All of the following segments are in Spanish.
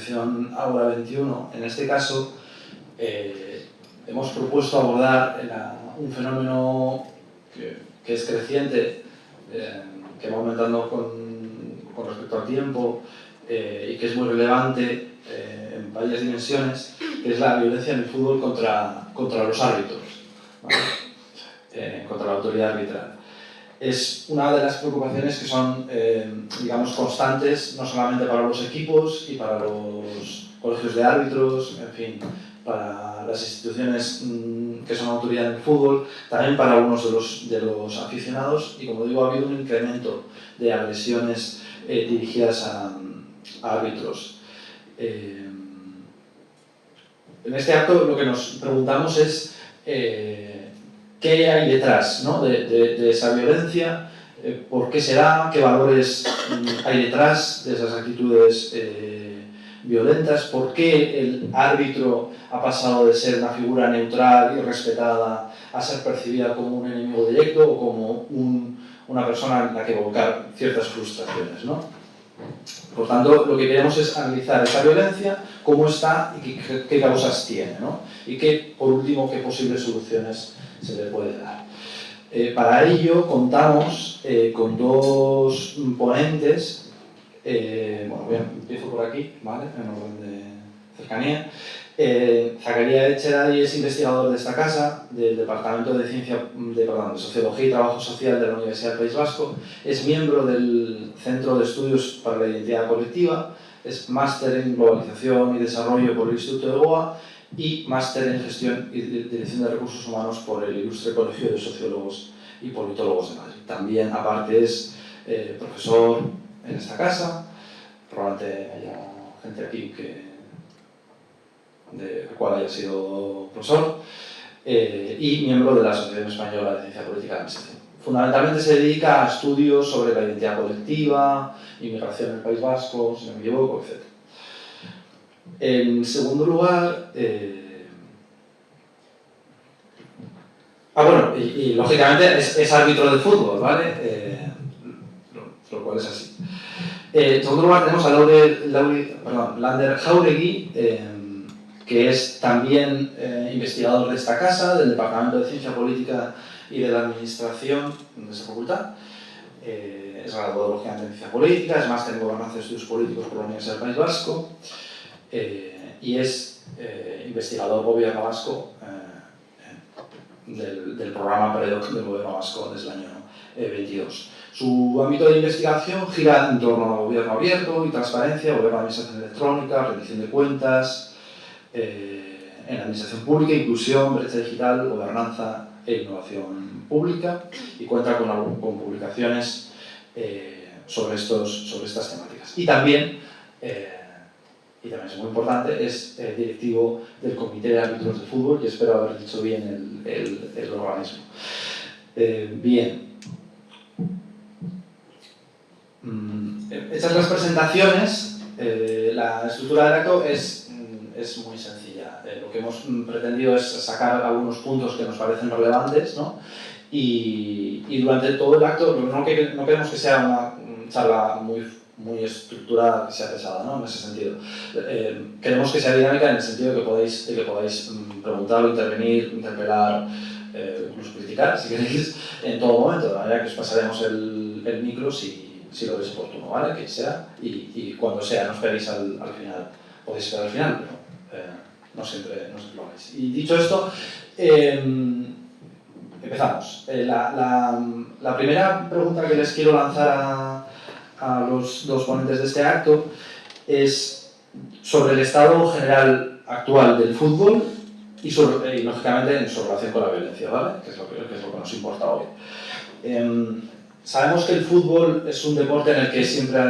asociación Ágora 21, en este caso, hemos propuesto abordar un fenómeno que es creciente, que va aumentando con respecto al tiempo y que es muy relevante en varias dimensiones, que es la violencia en el fútbol contra los árbitros, ¿vale? Contra la autoridad arbitral. Es una de las preocupaciones que son, digamos, constantes, no solamente para los equipos y para los colegios de árbitros, en fin, para las instituciones que son autoridad en el fútbol, también para algunos de los aficionados, y como digo, ha habido un incremento de agresiones dirigidas a árbitros. En este acto lo que nos preguntamos es qué hay detrás, ¿no? de esa violencia, por qué será, qué valores hay detrás de esas actitudes violentas, por qué el árbitro ha pasado de ser una figura neutral y respetada a ser percibida como un enemigo directo o como una persona en la que volcar ciertas frustraciones, ¿no? Por tanto, lo que queremos es analizar esa violencia, cómo está y qué causas tiene, ¿no? Y por último, qué posibles soluciones se le puede dar. Para ello contamos con dos ponentes. Empiezo por aquí, ¿vale? En orden de cercanía. Zacarías Etxeray es investigador de esta casa, del Departamento de Sociología y Trabajo Social de la Universidad del País Vasco. Es miembro del Centro de Estudios para la Identidad Colectiva, es máster en Globalización y Desarrollo por el Instituto de Goa y máster en Gestión y Dirección de Recursos Humanos por el Ilustre Colegio de Sociólogos y Politólogos de Madrid. También, aparte, es profesor en esta casa. Probablemente haya gente aquí del cual haya sido profesor, y miembro de la Asociación Española de Ciencia Política de la Administración. Fundamentalmente se dedica a estudios sobre la identidad colectiva, inmigración en el País Vasco, si no me equivoco, etc. En segundo lugar, y lógicamente es árbitro de fútbol, ¿vale? Lo cual es así. En segundo lugar tenemos a Lander Jáuregui, que es también investigador de esta casa, del Departamento de Ciencia Política y de la Administración de esta facultad. Es graduado lógicamente en Ciencia Política, es máster en Gobernanza y Estudios Políticos por la Universidad del País Vasco y es investigador Gobierno Vasco del programa PREDOC del Gobierno Vasco desde el año 22. Su ámbito de investigación gira en torno al gobierno abierto y transparencia, gobierno de administración electrónica, rendición de cuentas, en administración pública, inclusión, brecha digital, gobernanza e innovación pública, y cuenta con publicaciones sobre estas temáticas. Y también es muy importante, es directivo del Comité de Árbitros de Fútbol, y espero haber dicho bien el organismo. Bien. Hechas las presentaciones, la estructura del acto es muy sencilla. Lo que hemos pretendido es sacar algunos puntos que nos parecen relevantes, ¿no? Y durante todo el acto no queremos que sea una charla muy estructurada, que sea pesada, ¿no? En ese sentido. Queremos que sea dinámica en el sentido de que podáis preguntar o intervenir, interpelar, incluso criticar, si queréis, en todo momento, de manera que os pasaremos el micro si lo veis oportuno, ¿vale? Que sea, y cuando sea, no esperéis al final. Podéis esperar al final, pero no siempre lo hagáis. Y dicho esto, empezamos. La primera pregunta que les quiero lanzar a los dos ponentes de este acto es sobre el estado general actual del fútbol y lógicamente en su relación con la violencia, ¿vale? Que es lo que nos importa hoy. Sabemos que el fútbol es un deporte en el que siempre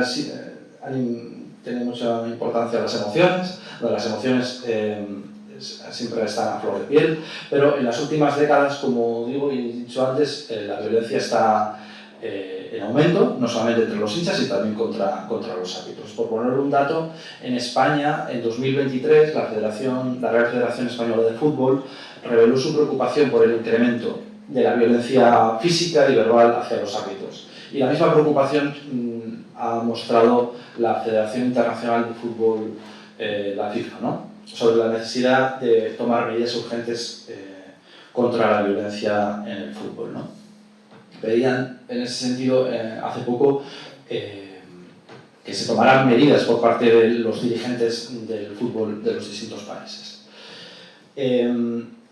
tiene mucha importancia las emociones, siempre están a flor de piel, pero en las últimas décadas, como digo y he dicho antes, la violencia está en aumento, no solamente entre los hinchas, sino también contra los árbitros. Por poner un dato, en España, en 2023, la Real Federación Española de Fútbol reveló su preocupación por el incremento de la violencia física y verbal hacia los árbitros. Y la misma preocupación ha mostrado la Federación Internacional de Fútbol la FIFA, ¿no? Sobre la necesidad de tomar medidas urgentes contra la violencia en el fútbol, ¿no? Pedían, en ese sentido, hace poco, que se tomaran medidas por parte de los dirigentes del fútbol de los distintos países.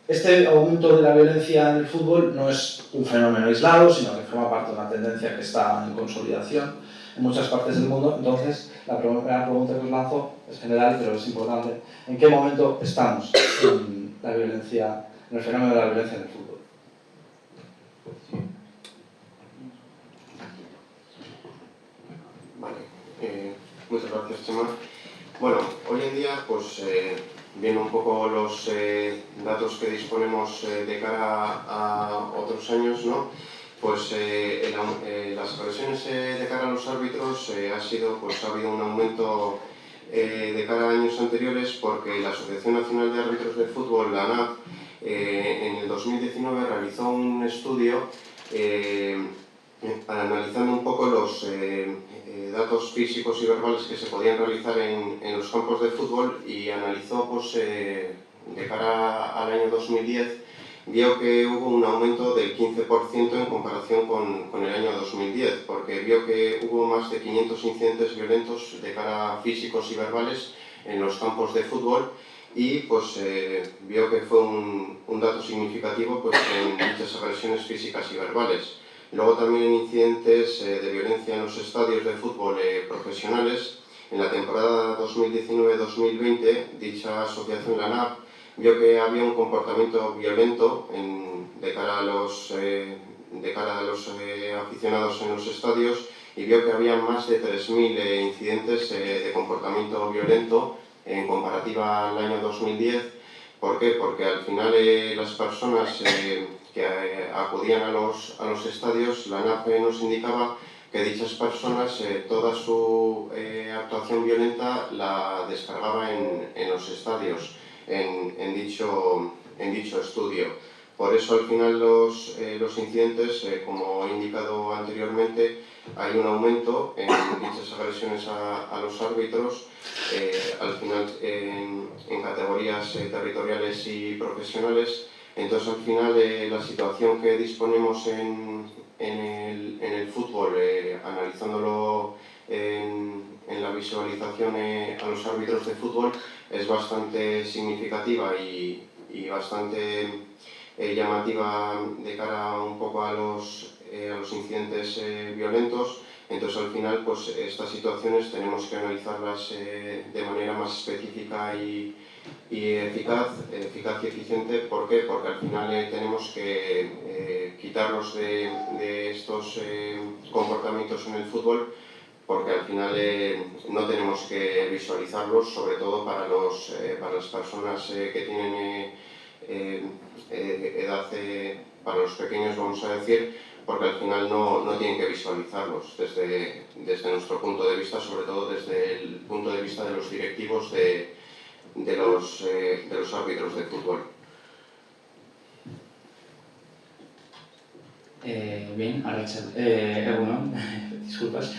Este aumento de la violencia en el fútbol no es un fenómeno aislado, sino que forma parte de una tendencia que está en consolidación en muchas partes del mundo. Entonces, la primera pregunta que os lanzo es general, pero es importante. ¿En qué momento estamos en la violencia, en el fenómeno de la violencia en el fútbol? Vale, muchas gracias, Chema. Bueno, hoy en día, pues viendo un poco los datos que disponemos de cara a otros años, ¿no? Pues las agresiones de cara a los árbitros ha habido un aumento de cara a años anteriores, porque la Asociación Nacional de Árbitros de Fútbol, la ANAF, en el 2019 realizó un estudio analizando un poco los datos físicos y verbales que se podían realizar en los campos de fútbol, y analizó, pues, de cara al año 2010, vio que hubo un aumento del 15% en comparación con el año 2010, porque vio que hubo más de 500 incidentes violentos de cara a físicos y verbales en los campos de fútbol, y pues vio que fue un dato significativo, pues, en dichas agresiones físicas y verbales. Luego también incidentes de violencia en los estadios de fútbol profesionales. En la temporada 2019-2020, dicha asociación, la ANAF, vio que había un comportamiento violento de cara a los aficionados en los estadios, y vio que había más de 3.000 incidentes de comportamiento violento en comparativa al año 2010. ¿Por qué? Porque al final las personas que acudían a los estadios, la ANAF nos indicaba que dichas personas toda su actuación violenta la descargaba en los estadios, en dicho estudio. Por eso al final los incidentes, como he indicado anteriormente, hay un aumento en dichas agresiones a los árbitros, al final en categorías territoriales y profesionales. Entonces, al final, la situación que disponemos en el fútbol, analizándolo en la visualización a los árbitros de fútbol, es bastante significativa y bastante llamativa de cara un poco a los incidentes violentos. Entonces, al final, pues estas situaciones tenemos que analizarlas de manera más específica y eficaz y eficiente. ¿Por qué? Porque al final tenemos que quitarnos de estos comportamientos en el fútbol, porque al final no tenemos que visualizarlos, sobre todo para las personas que tienen edad, para los pequeños, vamos a decir, porque al final no tienen que visualizarlos desde nuestro punto de vista, sobre todo desde el punto de vista de los directivos de los árbitros de fútbol. Bien, bueno, disculpas.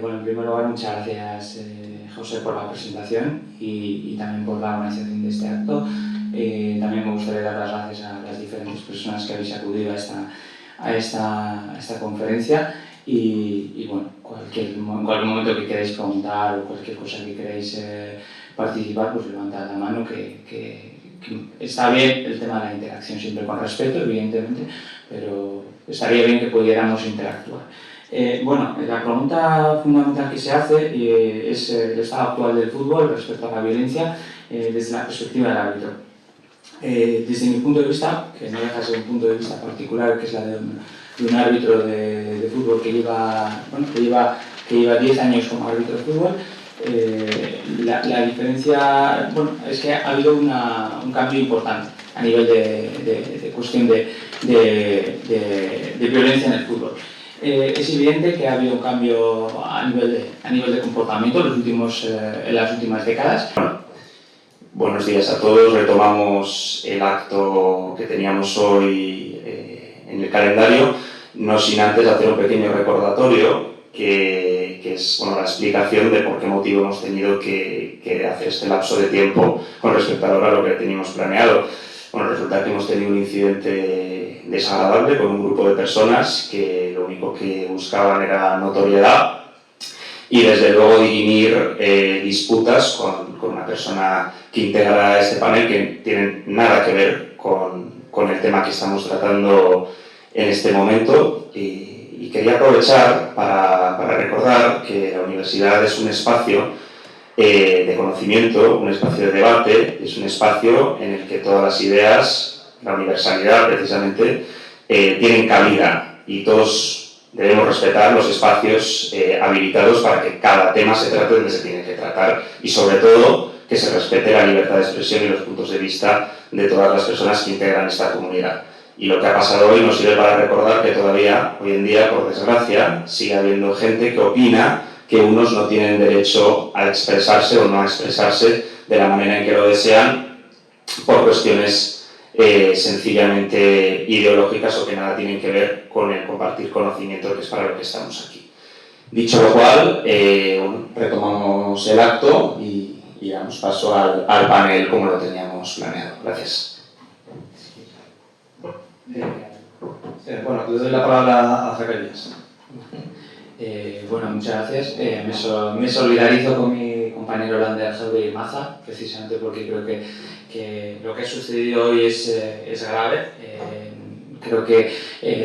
Bueno, en primer lugar, muchas gracias, José, por la presentación y también por la organización de este acto. También me gustaría dar las gracias a las diferentes personas que habéis acudido a esta conferencia y bueno, en cualquier momento que queráis preguntar o cualquier cosa que queráis participar, pues levantad la mano, que está bien el tema de la interacción, siempre con respeto, evidentemente, pero estaría bien que pudiéramos interactuar. Bueno, la pregunta fundamental que se hace es el estado actual del fútbol respecto a la violencia desde la perspectiva del árbitro. Desde mi punto de vista, que no deja de ser un punto de vista particular, que es la de un árbitro de fútbol que lleva 10 años como árbitro de fútbol, la diferencia, bueno, es que ha habido un cambio importante a nivel de cuestión de violencia en el fútbol. Es evidente que ha habido un cambio a nivel de comportamiento en las últimas décadas. Buenos días a todos. Retomamos el acto que teníamos hoy en el calendario, no sin antes hacer un pequeño recordatorio que que es bueno, la explicación de por qué motivo hemos tenido que hacer este lapso de tiempo con respecto a lo que teníamos planeado. Bueno, resulta que hemos tenido un incidente desagradable con un grupo de personas que lo único que buscaban era notoriedad y desde luego dirimir disputas con una persona que integra este panel que tienen nada que ver con el tema que estamos tratando en este momento. Y quería aprovechar para recordar que la universidad es un espacio de conocimiento, un espacio de debate, es un espacio en el que todas las ideas, la universalidad precisamente, tienen cabida y todos debemos respetar los espacios habilitados para que cada tema se trate donde se tiene que tratar y sobre todo que se respete la libertad de expresión y los puntos de vista de todas las personas que integran esta comunidad. Y lo que ha pasado hoy nos sirve para recordar que todavía, hoy en día, por desgracia, sigue habiendo gente que opina que unos no tienen derecho a expresarse o no a expresarse de la manera en que lo desean por cuestiones sencillamente ideológicas o que nada tienen que ver con el compartir conocimiento, que es para lo que estamos aquí. Dicho lo cual, retomamos el acto y damos paso al panel como lo teníamos planeado. Gracias. Bueno, le doy la palabra a Zacarías. Bueno, muchas gracias. Me solidarizo con mi compañero Lander Javier Maza, precisamente porque creo que lo que ha sucedido hoy es grave. Creo que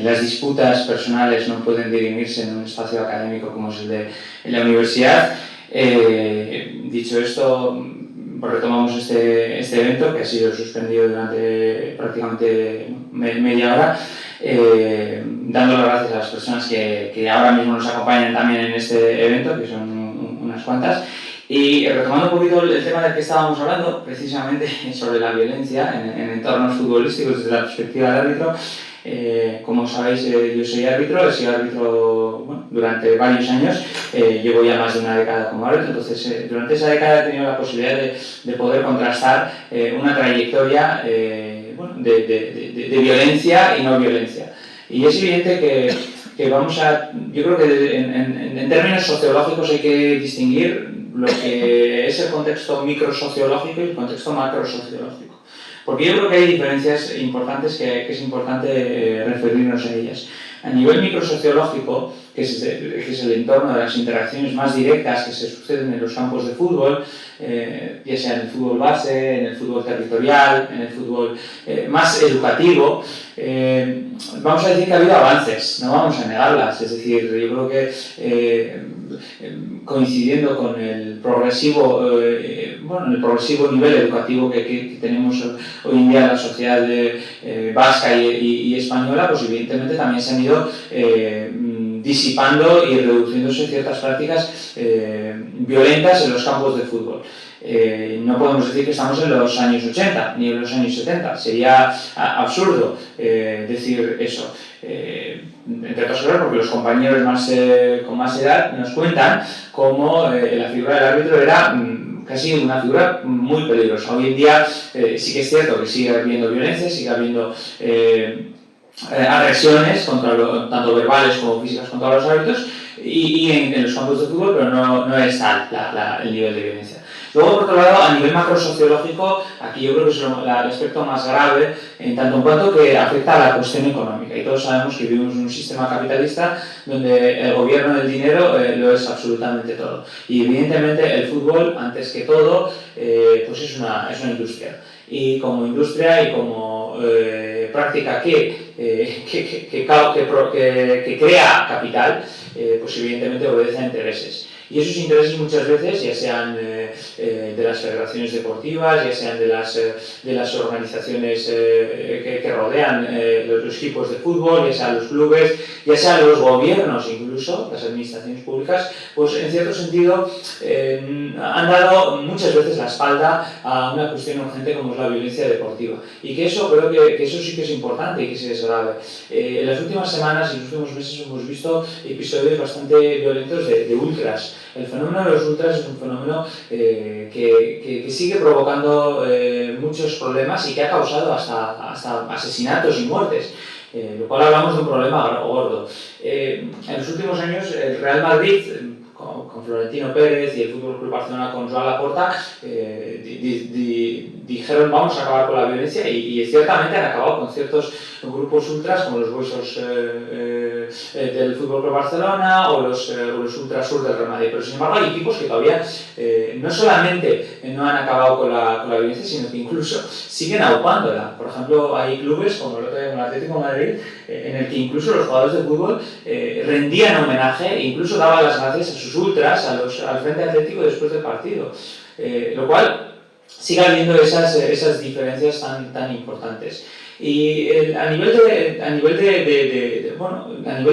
las disputas personales no pueden dirimirse en un espacio académico como es el de la universidad. Dicho esto, retomamos este evento que ha sido suspendido durante prácticamente media hora. Dando las gracias a las personas que ahora mismo nos acompañan también en este evento, que son unas cuantas, y retomando un poquito el tema del que estábamos hablando, precisamente sobre la violencia en entornos futbolísticos desde la perspectiva del árbitro. Como sabéis, yo soy árbitro, he sido árbitro bueno, durante varios años, llevo ya más de una década como árbitro, entonces durante esa década he tenido la posibilidad de poder contrastar una trayectoria bueno, de violencia y no violencia. Y es evidente que vamos a, yo creo que en términos sociológicos hay que distinguir lo que es el contexto microsociológico y el contexto macrosociológico. Porque yo creo que hay diferencias importantes que es importante referirnos a ellas. A nivel microsociológico, que es el entorno de las interacciones más directas que se suceden en los campos de fútbol, ya sea en el fútbol base, en el fútbol territorial, en el fútbol más educativo, vamos a decir que ha habido avances, no vamos a negarlas. Es decir, yo creo que coincidiendo con el progresivo, bueno, el progresivo nivel educativo que tenemos hoy en día en la sociedad vasca y española, pues evidentemente también se han ido disipando y reduciéndose ciertas prácticas violentas en los campos de fútbol. No podemos decir que estamos en los años 80 ni en los años 70, sería absurdo decir eso. Entre otras cosas porque los compañeros con más edad nos cuentan cómo la figura del árbitro era casi una figura muy peligrosa. Hoy en día sí que es cierto que sigue habiendo violencia, sigue habiendo agresiones, tanto verbales como físicas, contra los árbitros y en los campos de fútbol, pero no es tal el nivel de violencia. Luego, por otro lado, a nivel macrosociológico, aquí yo creo que es el aspecto más grave, en tanto en cuanto que afecta a la cuestión económica. Y todos sabemos que vivimos en un sistema capitalista donde el gobierno del dinero lo es absolutamente todo. Y evidentemente el fútbol, antes que todo, pues es una industria. Y como industria y como práctica que crea capital, pues evidentemente obedece a intereses. Y esos intereses muchas veces, ya sean de las federaciones deportivas, ya sean de las organizaciones que rodean los equipos de fútbol, ya sean los clubes, ya sean los gobiernos incluso, las administraciones públicas, pues en cierto sentido han dado muchas veces la espalda a una cuestión urgente como es la violencia deportiva. Y que eso creo que eso sí que es importante y que sí es grave. En las últimas semanas y en los últimos meses hemos visto episodios bastante violentos de ultras. El fenómeno de los ultras es un fenómeno que sigue provocando muchos problemas y que ha causado hasta asesinatos y muertes. Lo cual hablamos de un problema gordo. En los últimos años el Real Madrid, Florentino Pérez y el Fútbol Club Barcelona con Joan Laporta, dijeron vamos a acabar con la violencia y ciertamente han acabado con ciertos grupos ultras como los Boixos del Fútbol Club Barcelona o los Ultras Sur del Real Madrid. Pero sin embargo hay equipos que todavía no solamente no han acabado con la violencia, sino que incluso siguen aupándola. Por ejemplo, hay clubes como el Atlético de Madrid en el que incluso los jugadores de fútbol rendían homenaje e incluso daban las gracias a sus ultras, al Frente Atlético después del partido. Lo cual sigue habiendo esas diferencias tan importantes. Y a nivel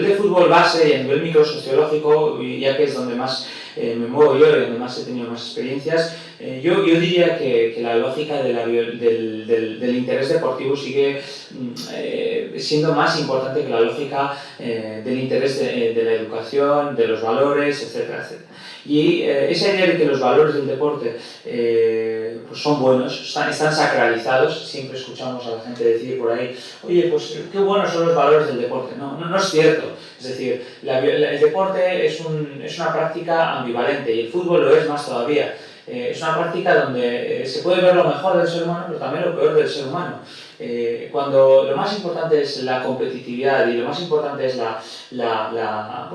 de fútbol base y a nivel microsociológico, ya que es donde más me muevo yo y donde más he tenido más experiencias, yo diría que la lógica del interés deportivo sigue siendo más importante que la lógica del interés de la educación, de los valores, etcétera, etcétera. Y esa idea de que los valores del deporte pues son buenos, están sacralizados, siempre escuchamos a la gente decir por ahí, oye, pues qué buenos son los valores del deporte. No es cierto. Es decir, el deporte es una práctica ambivalente y el fútbol lo es más todavía. Es una práctica donde se puede ver lo mejor del ser humano, pero también lo peor del ser humano. Cuando lo más importante es la competitividad y lo más importante es la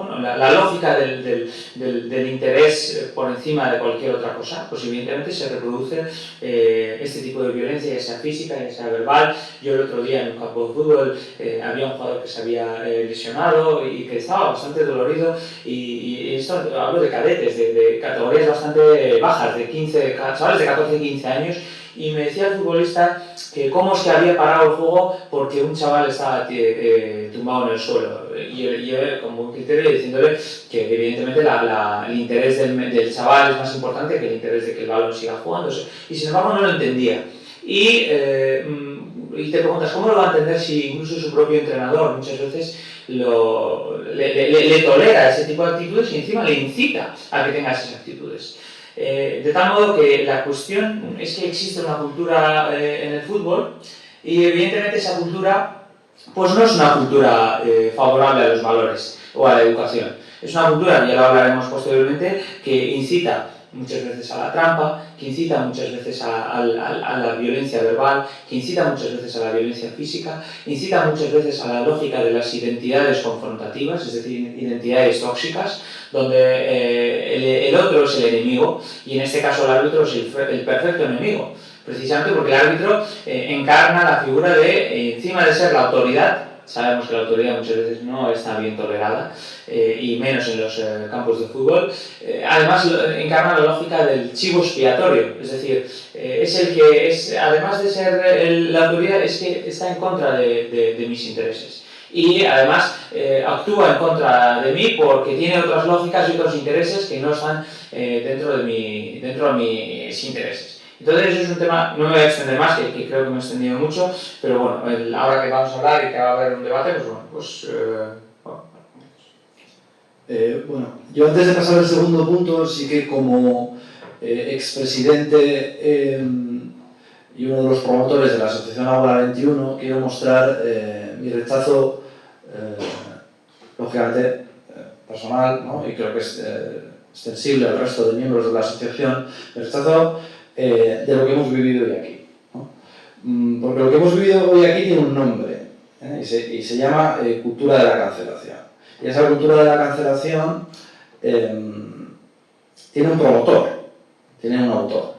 lógica del interés por encima de cualquier otra cosa, pues evidentemente se reproduce este tipo de violencia, ya sea física, ya sea verbal. Yo el otro día en un campo de fútbol había un jugador que se había lesionado y que estaba bastante dolorido y esto hablo de cadetes, de categorías bastante bajas, de chavales de 14 y 15 años. Y me decía el futbolista que cómo es que había parado el juego porque un chaval estaba tumbado en el suelo. Y yo con buen criterio diciéndole que evidentemente el interés del chaval es más importante que el interés de que el balón siga jugándose. Y sin embargo no lo entendía. Y te preguntas, ¿cómo lo va a entender si incluso su propio entrenador muchas veces le tolera ese tipo de actitudes y encima le incita a que tenga esas actitudes? De tal modo que la cuestión es que existe una cultura en el fútbol y evidentemente esa cultura pues no es una cultura favorable a los valores o a la educación. Es una cultura, ya lo hablaremos posteriormente, que incita muchas veces a la trampa, que incita muchas veces a la violencia verbal, que incita muchas veces a la violencia física, incita muchas veces a la lógica de las identidades confrontativas, es decir, identidades tóxicas, donde el otro es el enemigo y en este caso el árbitro es el perfecto enemigo, precisamente porque el árbitro encarna la figura de, encima de ser la autoridad, sabemos que la autoridad muchas veces no está bien tolerada, y menos en los campos de fútbol. Además encarna la lógica del chivo expiatorio, es decir, es el que es, además de ser la autoridad, es que está en contra de mis intereses. Y además actúa en contra de mí porque tiene otras lógicas y otros intereses que no están dentro de mis intereses. Entonces eso es un tema, no me voy a extender más, que creo que me he extendido mucho, pero bueno, ahora que vamos a hablar y que va a haber un debate, pues bueno, yo antes de pasar al segundo punto, sí que como expresidente y uno de los promotores de la Asociación Ágora 21, quiero mostrar mi rechazo, lógicamente personal, ¿no? Y creo que es extensible al resto de miembros de la asociación, mi rechazo de lo que hemos vivido hoy aquí, ¿no? Porque lo que hemos vivido hoy aquí tiene un nombre, y se llama cultura de la cancelación. Y esa cultura de la cancelación tiene un promotor, tiene un autor,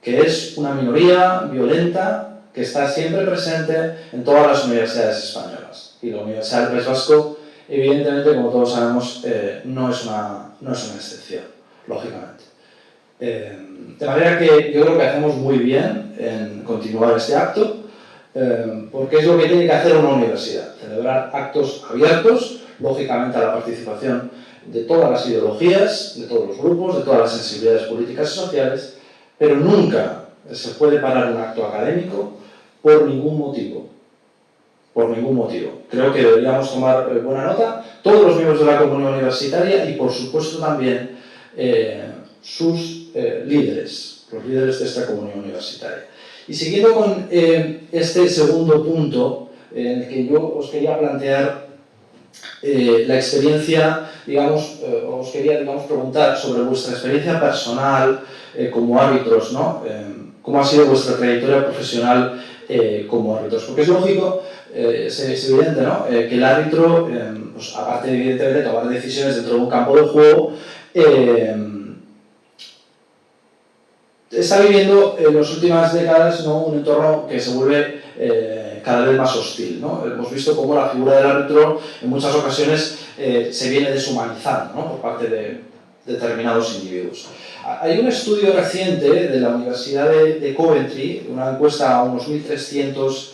que es una minoría violenta que está siempre presente en todas las universidades españolas. Y la Universidad del País Vasco, evidentemente, como todos sabemos, no es una excepción, lógicamente. De manera que yo creo que hacemos muy bien en continuar este acto, porque es lo que tiene que hacer una universidad, celebrar actos abiertos, lógicamente a la participación de todas las ideologías, de todos los grupos, de todas las sensibilidades políticas y sociales, pero nunca se puede parar un acto académico por ningún motivo. Por ningún motivo. Creo que deberíamos tomar buena nota, todos los miembros de la comunidad universitaria y por supuesto también sus líderes, los líderes de esta comunidad universitaria. Y siguiendo con este segundo punto, en el que yo os quería plantear la experiencia, digamos, os quería, digamos, preguntar sobre vuestra experiencia personal como árbitros, ¿no? ¿Cómo ha sido vuestra trayectoria profesional como árbitros? Porque es lógico, es evidente, ¿no? Que el árbitro, pues, aparte de, evidentemente, de tomar decisiones dentro de un campo de juego, está viviendo en las últimas décadas, ¿no?, un entorno que se vuelve cada vez más hostil, ¿no? Hemos visto cómo la figura del árbitro en muchas ocasiones se viene deshumanizando, ¿no?, por parte de determinados individuos. Hay un estudio reciente de la Universidad de Coventry, una encuesta a unos 1.300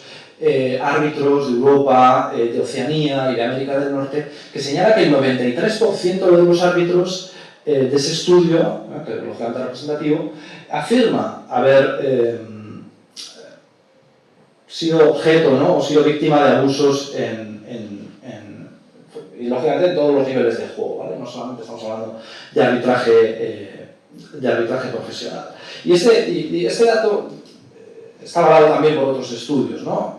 árbitros de Europa, de Oceanía y de América del Norte, que señala que el 93% de los árbitros de ese estudio, que es lógicamente representativo, afirma haber sido objeto, ¿no?, o sido víctima de abusos y lógicamente en todos los niveles de juego, ¿vale? No solamente estamos hablando de arbitraje profesional. Y este dato está avalado también por otros estudios, ¿no?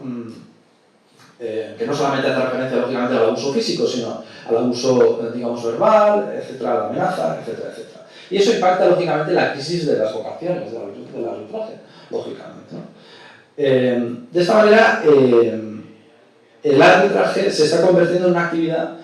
Que no solamente hace referencia lógicamente al abuso físico, sino al abuso, digamos, verbal, etcétera, la amenaza, etcétera, etcétera. Y eso impacta lógicamente la crisis de las vocaciones del arbitraje, lógicamente, ¿no? De esta manera, el arbitraje se está convirtiendo en una actividad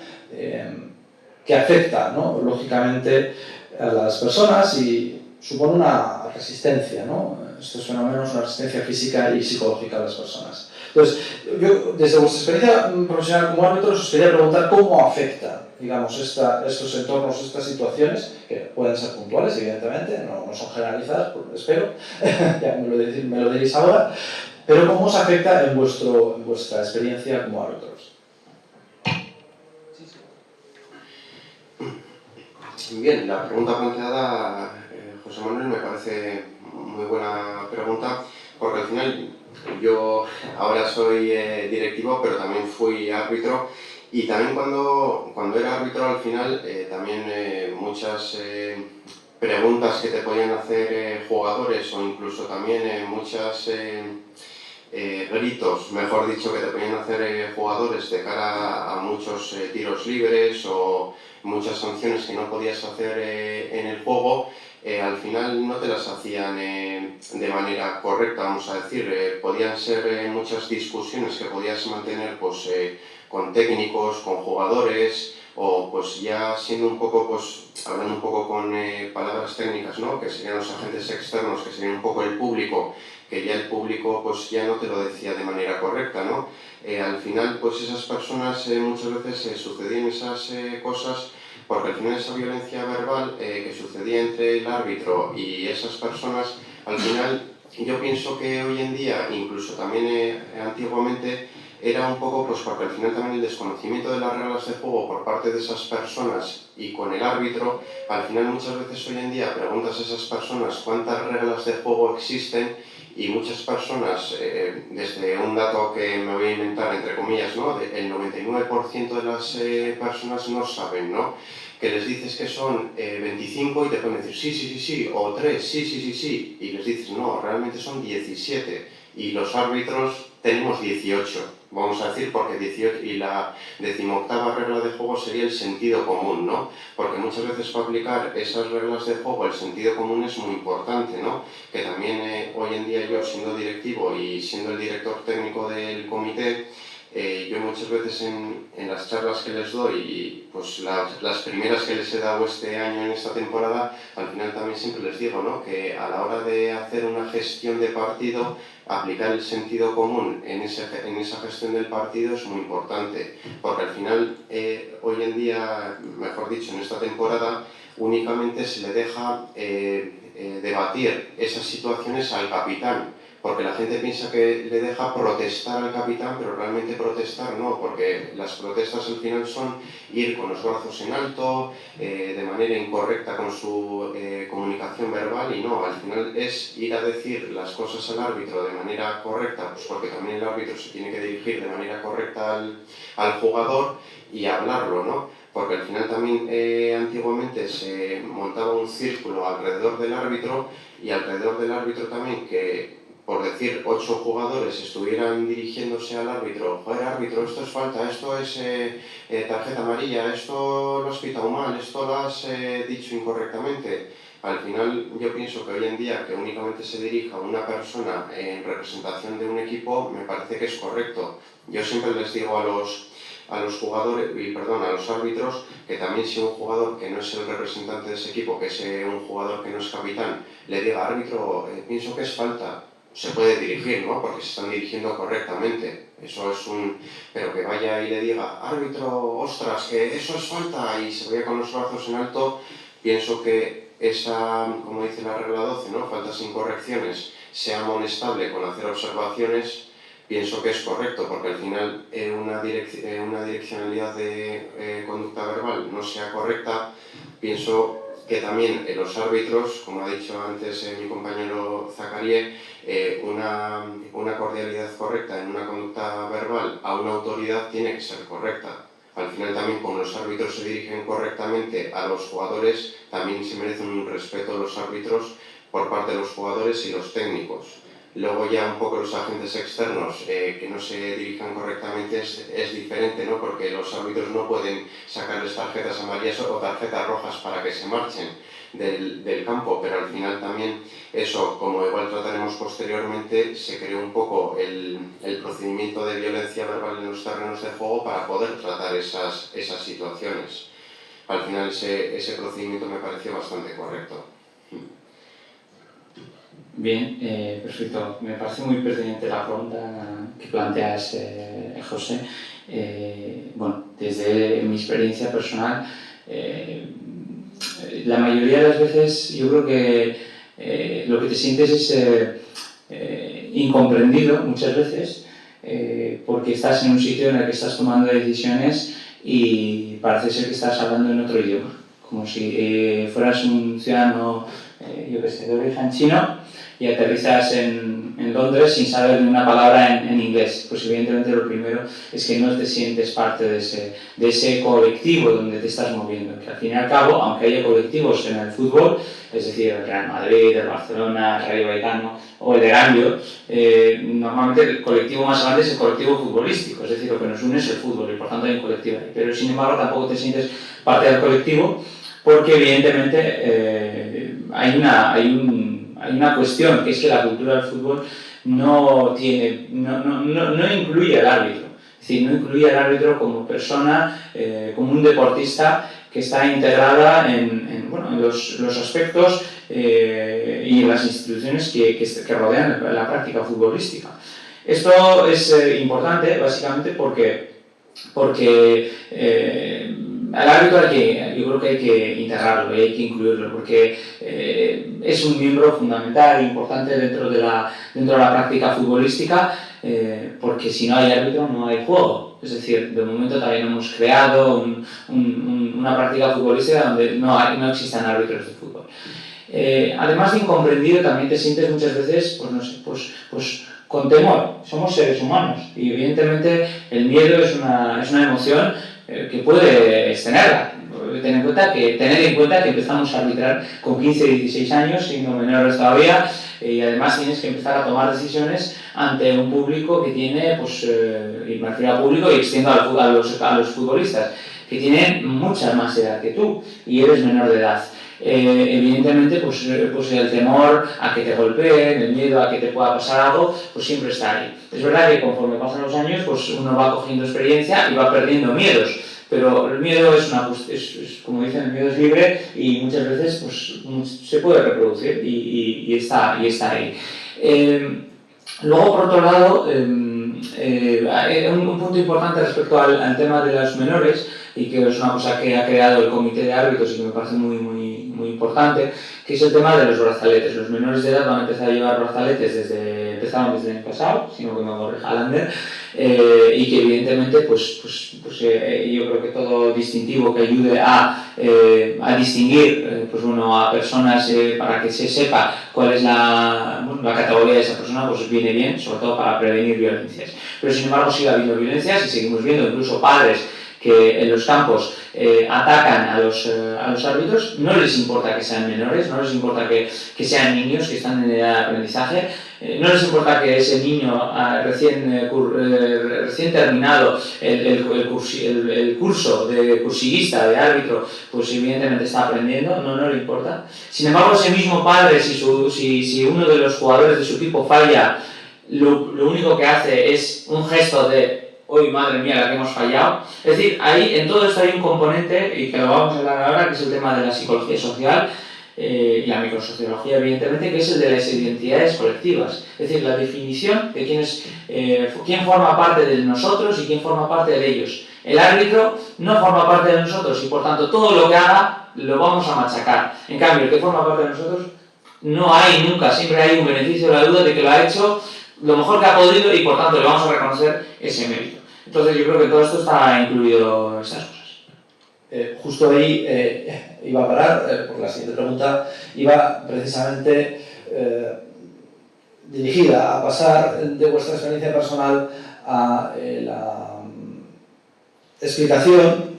que afecta, ¿no?, lógicamente a las personas y supone una resistencia, ¿no?, estos fenómenos, una resistencia física y psicológica de las personas. Entonces, yo, desde vuestra experiencia profesional como árbitros, os quería preguntar cómo afecta, digamos, estos entornos, estas situaciones, que pueden ser puntuales, evidentemente, no son generalizadas, espero, ya me lo diréis ahora, pero cómo os afecta en vuestra experiencia como árbitros. Bien, la pregunta planteada, José Manuel, me parece muy buena pregunta, porque al final yo ahora soy directivo, pero también fui árbitro, y también cuando era árbitro al final también muchas preguntas que te podían hacer jugadores, o incluso también muchas gritos, mejor dicho, que te podían hacer jugadores de cara a muchos tiros libres o muchas sanciones que no podías hacer en el juego, al final no te las hacían de manera correcta, vamos a decir. Podían ser muchas discusiones que podías mantener pues, con técnicos, con jugadores, o pues ya siendo un poco, pues hablando un poco con palabras técnicas, ¿no?, que serían los agentes externos, que serían un poco el público, que ya el público pues ya no te lo decía de manera correcta, ¿no? Al final pues esas personas muchas veces sucedían esas cosas porque al final esa violencia verbal que sucedía entre el árbitro y esas personas, al final yo pienso que hoy en día, incluso también antiguamente, era un poco pues porque al final también el desconocimiento de las reglas de juego por parte de esas personas y con el árbitro, al final muchas veces hoy en día preguntas a esas personas cuántas reglas de juego existen, y muchas personas, desde un dato que me voy a inventar entre comillas, ¿no?, el 99% de las personas no saben, ¿no?, que les dices que son 25 y te pueden decir sí, o 3, sí, y les dices no, realmente son 17, y los árbitros tenemos 18, vamos a decir, porque 18, y la 18ª regla de juego sería el sentido común, ¿no? Porque muchas veces para aplicar esas reglas de juego el sentido común es muy importante, ¿no? Que también hoy en día yo, siendo directivo y siendo el director técnico del comité, yo muchas veces en las charlas que les doy, y pues las primeras que les he dado este año en esta temporada, al final también siempre les digo, ¿no?, que a la hora de hacer una gestión de partido, aplicar el sentido común en esa gestión del partido es muy importante, porque al final hoy en día, mejor dicho, en esta temporada, únicamente se le deja debatir esas situaciones al capitán, porque la gente piensa que le deja protestar al capitán, pero realmente protestar no, porque las protestas al final son ir con los brazos en alto, de manera incorrecta con su comunicación verbal, y no, al final es ir a decir las cosas al árbitro de manera correcta, pues porque también el árbitro se tiene que dirigir de manera correcta al jugador y hablarlo, ¿no? Porque al final también antiguamente se montaba un círculo alrededor del árbitro, y alrededor del árbitro también, que por decir, 8 jugadores estuvieran dirigiéndose al árbitro, joder árbitro, esto es falta, esto es tarjeta amarilla, esto lo has pitado mal, esto lo has dicho incorrectamente. Al final yo pienso que hoy en día que únicamente se dirija una persona en representación de un equipo me parece que es correcto. Yo siempre les digo a los jugadores, a los árbitros, que también si un jugador que no es el representante de ese equipo, que es un jugador que no es capitán, le diga árbitro, pienso que es falta, se puede dirigir, ¿no? Porque se están dirigiendo correctamente. Eso es pero que vaya y le diga árbitro, ostras, que eso es falta, y se vaya con los brazos en alto, pienso que esa, como dice la regla 12, ¿no? Faltas sin correcciones, sea amonestable con hacer observaciones, pienso que es correcto, porque al final una direccionalidad de conducta verbal no sea correcta. Pienso que también los árbitros, como ha dicho antes mi compañero Zacarie, una cordialidad correcta en una conducta verbal a una autoridad tiene que ser correcta. Al final también, como los árbitros se dirigen correctamente a los jugadores, también se merecen un respeto los árbitros por parte de los jugadores y los técnicos. Luego ya un poco los agentes externos que no se dirijan correctamente es diferente, ¿no? Porque los árbitros no pueden sacarles tarjetas amarillas o tarjetas rojas para que se marchen del campo, pero al final también eso, como igual trataremos posteriormente, se creó un poco el procedimiento de violencia verbal en los terrenos de juego para poder tratar esas situaciones. Al final ese procedimiento me pareció bastante correcto. Bien, perfecto. Me parece muy pertinente la pregunta que planteas, José. Bueno, desde mi experiencia personal, la mayoría de las veces yo creo que lo que te sientes es incomprendido muchas veces porque estás en un sitio en el que estás tomando decisiones y parece ser que estás hablando en otro idioma, como si fueras un ciudadano, yo qué sé, de origen chino y aterrizas en Londres sin saber ni una palabra en inglés. Pues evidentemente lo primero es que no te sientes parte de ese colectivo donde te estás moviendo, que al fin y al cabo, aunque haya colectivos en el fútbol, es decir, el Real Madrid, el Barcelona, el Rayo Vallecano o el de Gambio, normalmente el colectivo más grande es el colectivo futbolístico, es decir, lo que nos une es el fútbol y por tanto hay un colectivo ahí. Pero sin embargo tampoco te sientes parte del colectivo porque evidentemente hay una cuestión, que es que la cultura del fútbol no incluye al árbitro. Es decir, no incluye al árbitro como persona, como un deportista que está integrada en los aspectos y en las instituciones que rodean la práctica futbolística. Esto es importante básicamente porque al árbitro yo creo que hay que integrarlo y hay que incluirlo porque es un miembro fundamental e importante dentro de la práctica futbolística porque si no hay árbitro no hay juego. Es decir, de momento todavía no hemos creado una práctica futbolística donde no existan árbitros de fútbol. Además de incomprendido, también te sientes muchas veces, pues con temor. Somos seres humanos y evidentemente el miedo es una emoción que puedes tenerla. Tener en cuenta que empezamos a arbitrar con 15 y 16 años, siendo menores todavía, y además tienes que empezar a tomar decisiones ante un público que tiene, y me refiero a público y extiendo a los futbolistas, que tienen mucha más edad que tú y eres menor de edad. Evidentemente pues el temor a que te golpeen, el miedo a que te pueda pasar algo, pues siempre está ahí. Es verdad que conforme pasan los años pues uno va cogiendo experiencia y va perdiendo miedos, pero el miedo es como dicen, el miedo es libre y muchas veces pues se puede reproducir y está ahí. Luego, por otro lado, un punto importante respecto al tema de los menores, y que es una cosa que ha creado el comité de árbitros y que me parece muy importante, que es el tema de los brazaletes. Los menores de edad van a empezar a llevar brazaletes empezaron desde el año pasado, sino que me corrija Lander, y que evidentemente yo creo que todo distintivo que ayude a distinguir a personas para que se sepa cuál es la categoría de esa persona, pues viene bien, sobre todo para prevenir violencias. Pero sin embargo sigue habiendo violencias y seguimos viendo incluso padres que en los campos atacan a los árbitros, no les importa que sean menores, no les importa que sean niños que están en edad de aprendizaje, no les importa que ese niño recién terminado el curso de cursillista, de árbitro, pues evidentemente está aprendiendo, no le importa. Sin embargo, ese mismo padre, si uno de los jugadores de su equipo falla, lo único que hace es un gesto de ¡hoy, madre mía, la que hemos fallado! Es decir, ahí en todo esto hay un componente, y que lo vamos a hablar ahora, que es el tema de la psicología social y la microsociología, evidentemente, que es el de las identidades colectivas. Es decir, la definición de quién forma parte de nosotros y quién forma parte de ellos. El árbitro no forma parte de nosotros y, por tanto, todo lo que haga lo vamos a machacar. En cambio, el que forma parte de nosotros no hay nunca, siempre hay un beneficio de la duda de que lo ha hecho lo mejor que ha podido y, por tanto, le vamos a reconocer ese mérito. Entonces, yo creo que todo esto está incluido en estas cosas. Justo ahí iba a parar, porque la siguiente pregunta iba precisamente dirigida a pasar de vuestra experiencia personal a la explicación,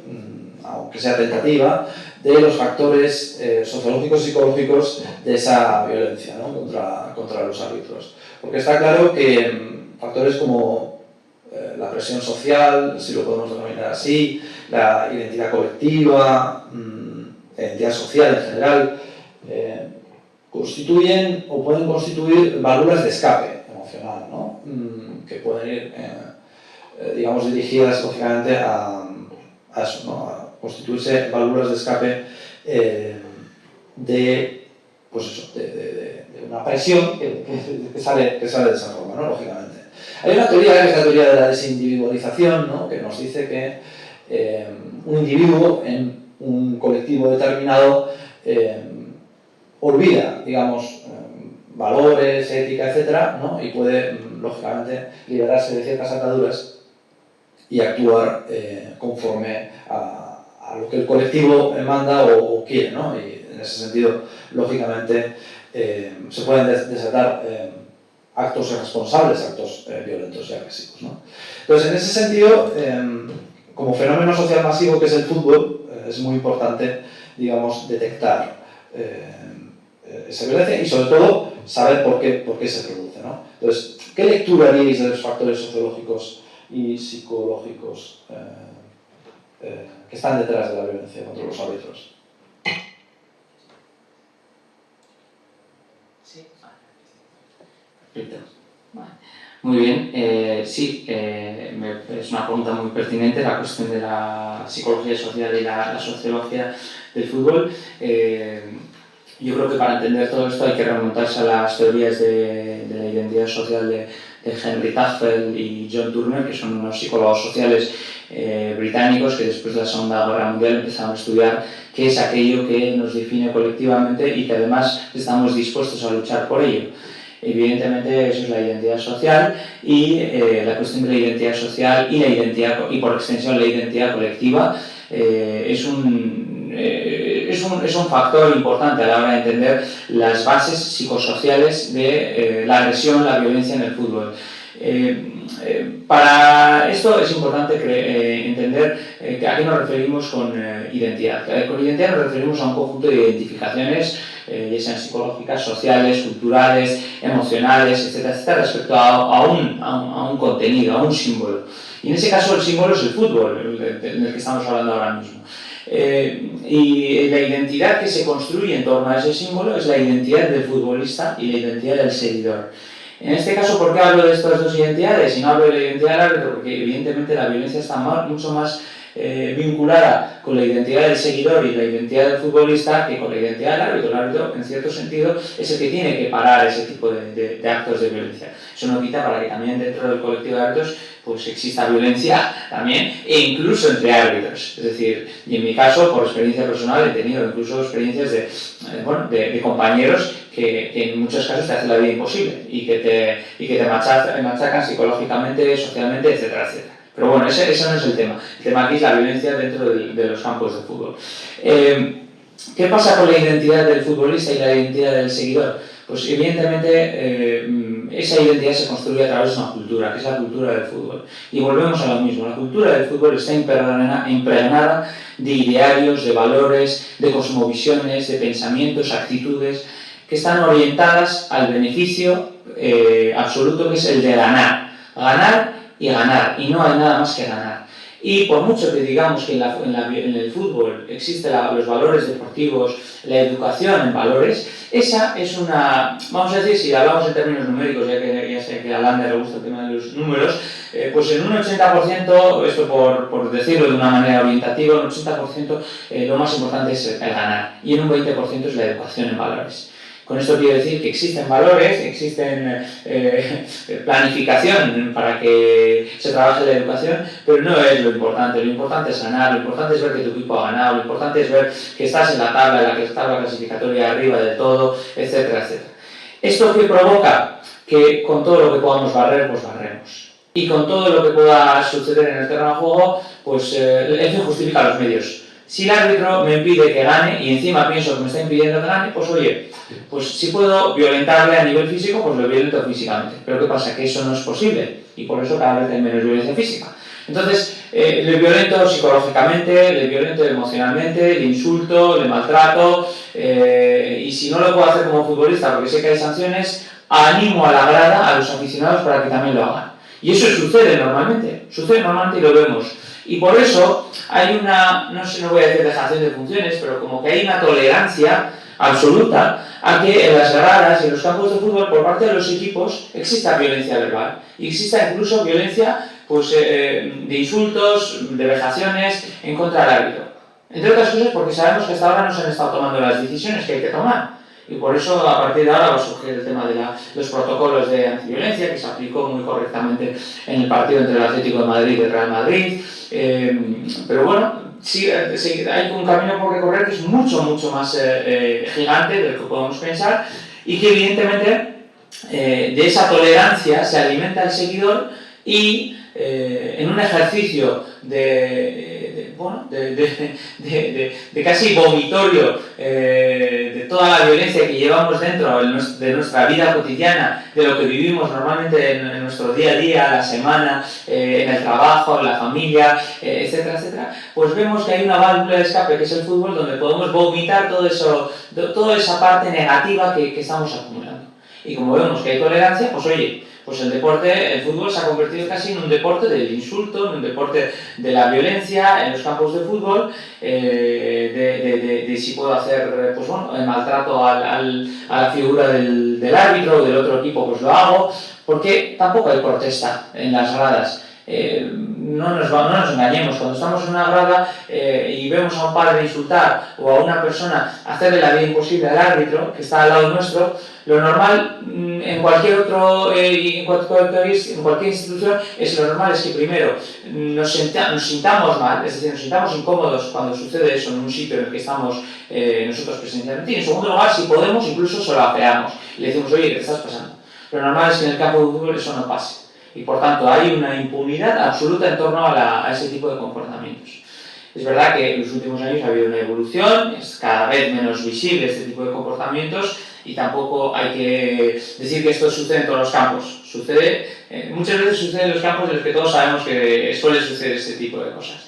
aunque sea tentativa, de los factores sociológicos y psicológicos de esa violencia, ¿no?, contra los árbitros. Porque está claro que factores como la presión social, si lo podemos denominar así, la identidad colectiva, la identidad social en general, constituyen o pueden constituir válvulas de escape emocional, ¿no?, que pueden ir, digamos, dirigidas lógicamente a eso, ¿no?, a constituirse válvulas de escape de una presión que sale de esa forma, ¿no?, lógicamente. Hay una teoría, que es la teoría de la desindividualización, ¿no?, que nos dice que un individuo en un colectivo determinado olvida, digamos, valores, ética, etcétera, ¿no?, y puede, lógicamente, liberarse de ciertas ataduras y actuar conforme a lo que el colectivo manda o quiere, ¿no? Y en ese sentido, lógicamente, se pueden desatar actos irresponsables, actos violentos y agresivos, ¿no? Entonces, en ese sentido, como fenómeno social masivo que es el fútbol, es muy importante, digamos, detectar esa violencia y, sobre todo, saber por qué se produce, ¿no? Entonces, ¿qué lectura haríais de los factores sociológicos y psicológicos que están detrás de la violencia contra los árbitros? Sí. Perfecto. Muy bien, sí, es una pregunta muy pertinente la cuestión de la psicología social y la sociología del fútbol. Yo creo que para entender todo esto hay que remontarse a las teorías de la identidad social de Henry Tafel y John Turner, que son unos psicólogos sociales británicos que después de la Segunda Guerra Mundial empezaron a estudiar qué es aquello que nos define colectivamente y que además estamos dispuestos a luchar por ello. Evidentemente eso es la identidad social y la cuestión de la identidad social y por extensión la identidad colectiva es un factor importante a la hora de entender las bases psicosociales de la agresión, la violencia en el fútbol. Para esto es importante entender a qué nos referimos con identidad. Con identidad nos referimos a un conjunto de identificaciones, ya sean psicológicas, sociales, culturales, emocionales, etcétera, etcétera, respecto a un contenido, a un símbolo. Y en ese caso el símbolo es el fútbol, del que estamos hablando ahora mismo. Y la identidad que se construye en torno a ese símbolo es la identidad del futbolista y la identidad del seguidor. En este caso, ¿por qué hablo de estas dos identidades y no hablo de la identidad del árbitro? Porque evidentemente la violencia está mucho más vinculada con la identidad del seguidor y la identidad del futbolista que con la identidad del árbitro. El árbitro, en cierto sentido, es el que tiene que parar ese tipo de actos de violencia. Eso no quita para que también dentro del colectivo de árbitros pues exista violencia también, e incluso entre árbitros. Es decir, y en mi caso, por experiencia personal, he tenido incluso experiencias de compañeros que en muchos casos te hacen la vida imposible y que te machacan psicológicamente, socialmente, etcétera, etcétera. Pero bueno, ese no es el tema. El tema aquí es la violencia dentro de los campos de fútbol. ¿Qué pasa con la identidad del futbolista y la identidad del seguidor? Pues evidentemente esa identidad se construye a través de una cultura, que es la cultura del fútbol. Y volvemos a lo mismo, la cultura del fútbol está impregnada de idearios, de valores, de cosmovisiones, de pensamientos, actitudes, que están orientadas al beneficio absoluto, que es el de ganar. Ganar y ganar, y no hay nada más que ganar. Y por mucho que digamos que en el fútbol existen los valores deportivos, la educación en valores, esa es una, vamos a decir, si hablamos en términos numéricos, ya sé que a Lander le gusta el tema de los números, pues en un 80%, esto por decirlo de una manera orientativa, un 80% lo más importante es el ganar, y en un 20% es la educación en valores. Con esto quiero decir que existen valores, existen planificación para que se trabaje la educación, pero no es lo importante es ganar, lo importante es ver que tu equipo ha ganado, lo importante es ver que estás en la tabla clasificatoria arriba del todo, etcétera, etcétera. ¿Esto qué provoca? Que con todo lo que podamos barrer, pues barremos. Y con todo lo que pueda suceder en el terreno de juego, pues el fin justifica los medios. Si el árbitro me impide que gane y encima pienso que me está impidiendo que gane, pues oye, pues si puedo violentarle a nivel físico, pues lo violento físicamente. Pero ¿qué pasa? Que eso no es posible y por eso cada vez hay menos violencia física. Entonces, le violento psicológicamente, le violento emocionalmente, le insulto, le maltrato y si no lo puedo hacer como futbolista porque sé que hay sanciones, animo a la grada, a los aficionados para que también lo hagan. Y eso sucede normalmente y lo vemos. Y por eso hay una, no voy a decir dejación de funciones, pero como que hay una tolerancia absoluta a que en las gradas y en los campos de fútbol por parte de los equipos exista violencia verbal y exista incluso violencia pues, de insultos, de vejaciones en contra del árbitro. Entre otras cosas porque sabemos que hasta ahora no se han estado tomando las decisiones que hay que tomar. Y por eso a partir de ahora va a surgir el tema de los protocolos de antiviolencia que se aplicó muy correctamente en el partido entre el Atlético de Madrid y el Real Madrid. Pero bueno, sí, hay un camino por recorrer que es mucho más gigante de lo que podemos pensar y que evidentemente de esa tolerancia se alimenta el seguidor y en un ejercicio de casi vomitorio de toda la violencia que llevamos dentro de nuestra vida cotidiana, de lo que vivimos normalmente en nuestro día a día, la semana, en el trabajo, en la familia, etcétera, etcétera, pues vemos que hay una válvula de escape que es el fútbol donde podemos vomitar todo eso, toda esa parte negativa que estamos acumulando. Y como vemos que hay tolerancia, pues oye, pues el fútbol se ha convertido casi en un deporte del insulto, en un deporte de la violencia en los campos de fútbol, de si puedo hacer pues bueno, el maltrato a la figura del árbitro o del otro equipo, pues lo hago, porque tampoco hay protesta en las gradas. No nos engañemos, cuando estamos en una grada y vemos a un padre insultar o a una persona hacerle la vida imposible al árbitro que está al lado nuestro, lo normal en cualquier institución lo normal es que primero nos sintamos mal, es decir, nos sintamos incómodos cuando sucede eso en un sitio en el que estamos nosotros presencialmente, y en segundo lugar, si podemos, incluso se lo apeamos y le decimos, oye, ¿qué te estás pasando? Lo normal es que en el campo de fútbol eso no pase. Y por tanto hay una impunidad absoluta en torno a ese tipo de comportamientos. Es verdad que en los últimos años ha habido una evolución, es cada vez menos visible este tipo de comportamientos y tampoco hay que decir que esto sucede en todos los campos. Muchas veces sucede en los campos en los que todos sabemos que suele suceder este tipo de cosas.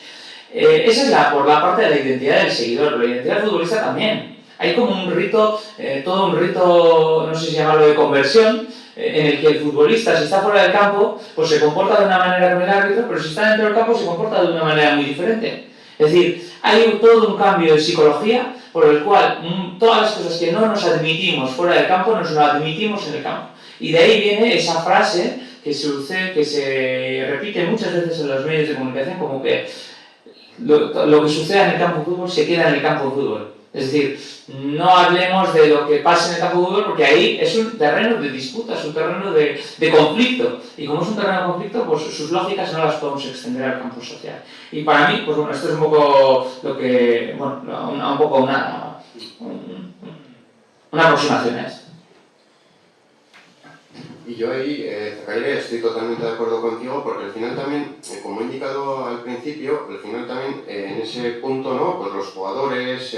Esa es por la parte de la identidad del seguidor, pero la identidad del futbolista también. Hay como un rito, todo un rito, no sé si llamarlo de conversión, en el que el futbolista, si está fuera del campo, pues se comporta de una manera con el árbitro, pero si está dentro del campo se comporta de una manera muy diferente. Es decir, hay todo un cambio de psicología por el cual todas las cosas que no nos admitimos fuera del campo, nos lo admitimos en el campo. Y de ahí viene esa frase que se repite muchas veces en los medios de comunicación, como que lo que suceda en el campo de fútbol se queda en el campo de fútbol. Es decir, no hablemos de lo que pasa en el campo de fútbol porque ahí es un terreno de disputa, es un terreno de conflicto. Y como es un terreno de conflicto, pues sus lógicas no las podemos extender al campo social. Y para mí, pues bueno, esto es un poco lo que, bueno, un poco una aproximación a esto. Y yo ahí, Zacarías, estoy totalmente de acuerdo contigo, porque al final también, como he indicado al principio, al final también en ese punto, ¿no? Pues los jugadores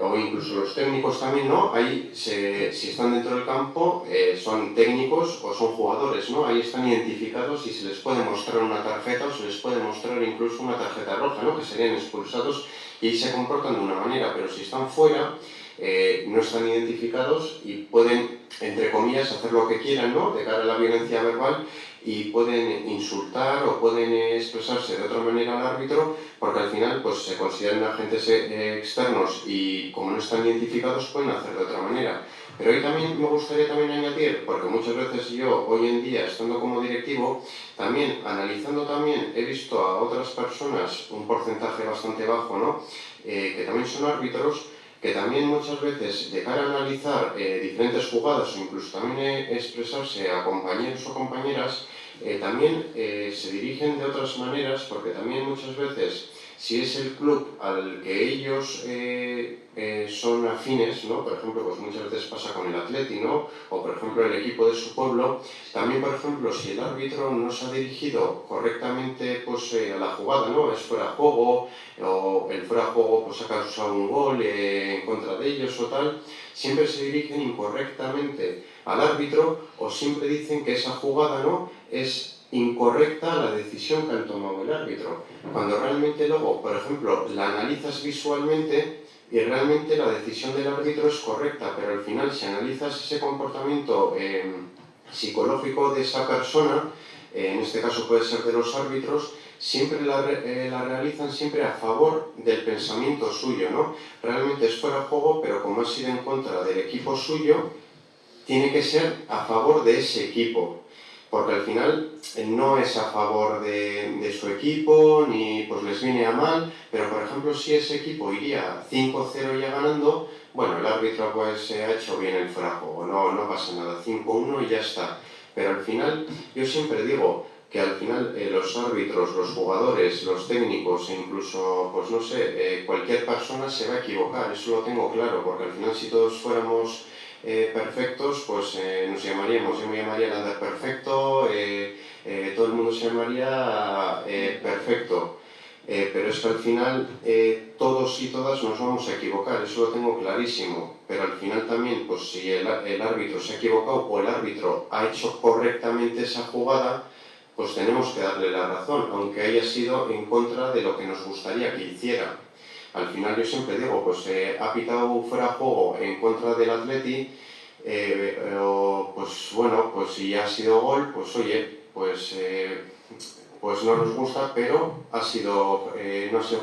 o incluso los técnicos también, ¿no? Ahí, si están dentro del campo, son técnicos o son jugadores, ¿no? Ahí están identificados y se les puede mostrar una tarjeta o se les puede mostrar incluso una tarjeta roja, ¿no? Que serían expulsados y ahí se comportan de una manera, pero si están fuera, no están identificados y pueden, entre comillas, hacer lo que quieran, ¿no? De cara a la violencia verbal, y pueden insultar o pueden expresarse de otra manera al árbitro, porque al final pues se consideran agentes externos y como no están identificados pueden hacer de otra manera. Pero ahí también me gustaría también añadir, porque muchas veces yo hoy en día, estando como directivo, también analizando también, he visto a otras personas, un porcentaje bastante bajo, ¿no? Que también son árbitros, que también muchas veces, de cara a analizar diferentes jugadas o incluso también expresarse a compañeros o compañeras, también se dirigen de otras maneras, porque también muchas veces, si es el club al que ellos son afines, ¿no? Por ejemplo, pues muchas veces pasa con el Atleti, ¿no? O por ejemplo el equipo de su pueblo, también por ejemplo si el árbitro no se ha dirigido correctamente pues, a la jugada, ¿no? Es fuera de juego, o el fuera de juego pues ha causado un gol en contra de ellos o tal, siempre se dirigen incorrectamente al árbitro o siempre dicen que esa jugada, ¿no? Es incorrecta la decisión que han tomado el árbitro, cuando realmente luego, por ejemplo, la analizas visualmente y realmente la decisión del árbitro es correcta, pero al final si analizas ese comportamiento psicológico de esa persona, en este caso puede ser de los árbitros, siempre la realizan siempre a favor del pensamiento suyo, ¿no? Realmente es fuera de juego, pero como ha sido en contra del equipo suyo, tiene que ser a favor de ese equipo, porque al final no es a favor de su equipo, ni pues les viene a mal, pero por ejemplo si ese equipo iría 5-0 ya ganando, bueno, el árbitro pues ha hecho bien el fuera de juego, no pasa nada, 5-1 y ya está. Pero al final, yo siempre digo que al final los árbitros, los jugadores, los técnicos e incluso, pues no sé, cualquier persona se va a equivocar, eso lo tengo claro, porque al final si todos fuéramos perfectos, pues nos llamaríamos, yo me llamaría Lander Perfecto, todo el mundo se llamaría Perfecto, pero es que al final todos y todas nos vamos a equivocar, eso lo tengo clarísimo, pero al final también, pues si el árbitro se ha equivocado o el árbitro ha hecho correctamente esa jugada, pues tenemos que darle la razón, aunque haya sido en contra de lo que nos gustaría que hiciera. Al final yo siempre digo, pues ha pitado fuera de juego en contra del Atleti, pues bueno, pues si ha sido gol, pues oye, pues no nos gusta, pero no ha sido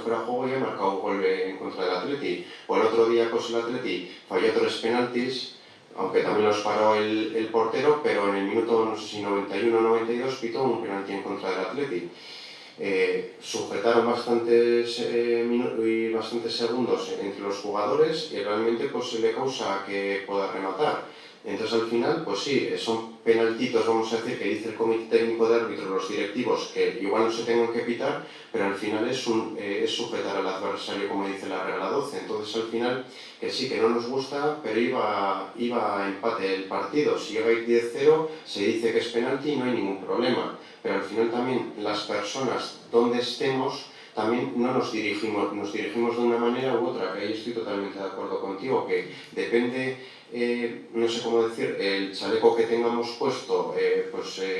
fuera de juego y ha marcado gol en contra del Atleti. O el otro día pues el Atleti falló 3 penaltis, aunque también los paró el portero, pero en el minuto, no sé si 91 o 92, pitó un penalti en contra del Atleti. Sujetaron bastantes segundos entre los jugadores y realmente pues se le causa que pueda rematar. Entonces al final, pues sí, son penaltitos, vamos a decir, que dice el comité técnico de árbitros, los directivos, que igual no se tengan que pitar, pero al final es sujetar al adversario, como dice la regla 12. Entonces al final, que sí, que no nos gusta, pero iba a empate el partido. Si llega a ir 10-0, se dice que es penalti y no hay ningún problema. Pero al final también las personas donde estemos también no nos dirigimos de una manera u otra, que ahí estoy totalmente de acuerdo contigo, que depende, no sé cómo decir, el chaleco que tengamos puesto,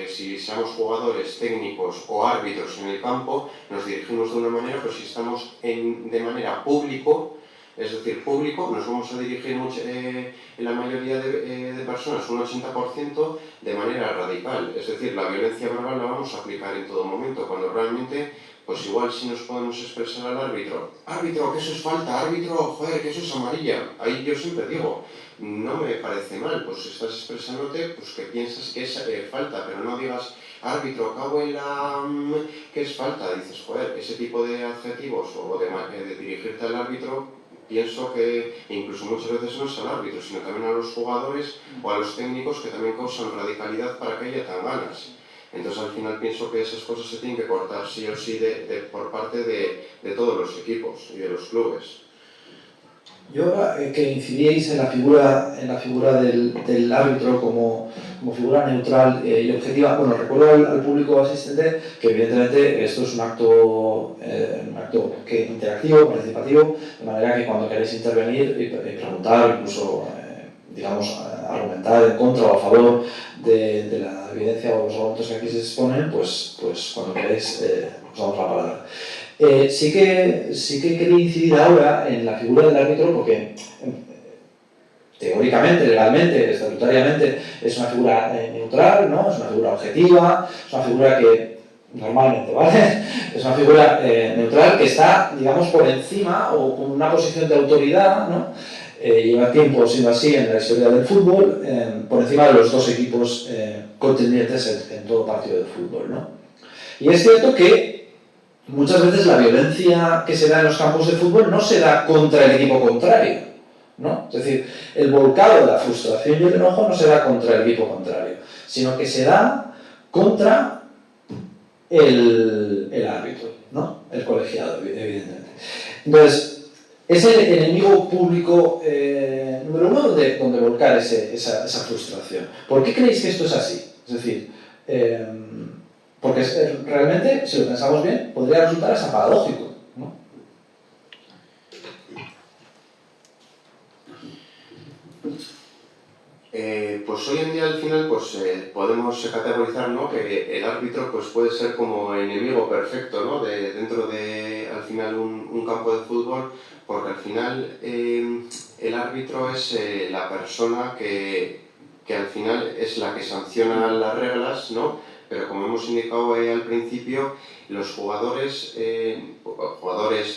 si seamos jugadores, técnicos o árbitros en el campo, nos dirigimos de una manera, pero si estamos de manera público, es decir, público, nos vamos a dirigir en la mayoría de personas, un 80%, de manera radical. Es decir, la violencia verbal la vamos a aplicar en todo momento, cuando realmente, pues igual si nos podemos expresar al árbitro, árbitro, que eso es falta, árbitro, joder, que eso es amarilla. Ahí yo siempre digo, no me parece mal, pues estás expresándote, pues que piensas que es falta, pero no digas, árbitro, cago en la... que es falta. Dices, joder, ese tipo de adjetivos o de dirigirte al árbitro, pienso que incluso muchas veces no es al árbitro, sino también a los jugadores o a los técnicos, que también causan radicalidad para que haya tan ganas. Entonces al final pienso que esas cosas se tienen que cortar sí o sí por parte de todos los equipos y de los clubes. Yo que incidíais en la figura del árbitro como figura neutral y objetiva, bueno, recuerdo al público asistente que evidentemente esto es un acto interactivo, participativo, de manera que cuando queréis intervenir y preguntar, incluso digamos, argumentar en contra o a favor de la evidencia o los argumentos que aquí se exponen, pues cuando queréis os damos la palabra. Sí que quería incidir ahora en la figura del árbitro porque teóricamente, legalmente, estatutariamente es una figura neutral, ¿no? Es una figura objetiva, es una figura que normalmente, ¿vale? Es una figura neutral que está, digamos, por encima o con una posición de autoridad, ¿no? Lleva tiempo siendo así en la historia del fútbol, por encima de los dos equipos contendientes en todo partido de fútbol, ¿no? Y es cierto que muchas veces la violencia que se da en los campos de fútbol no se da contra el equipo contrario, ¿no? Es decir, el volcado, la frustración y el enojo no se da contra el equipo contrario, sino que se da contra el árbitro, ¿no? El colegiado, evidentemente. Entonces, es el enemigo público número uno donde volcar esa frustración. ¿Por qué creéis que esto es así? Es decir, porque realmente, si lo pensamos bien, podría resultar hasta paradójico, ¿no? Pues hoy en día al final pues, podemos categorizar, ¿no? Que el árbitro pues, puede ser como enemigo perfecto, ¿no? Dentro de al final un campo de fútbol, porque al final el árbitro es la persona que al final es la que sanciona las reglas, ¿no? Pero como hemos indicado al principio, los jugadores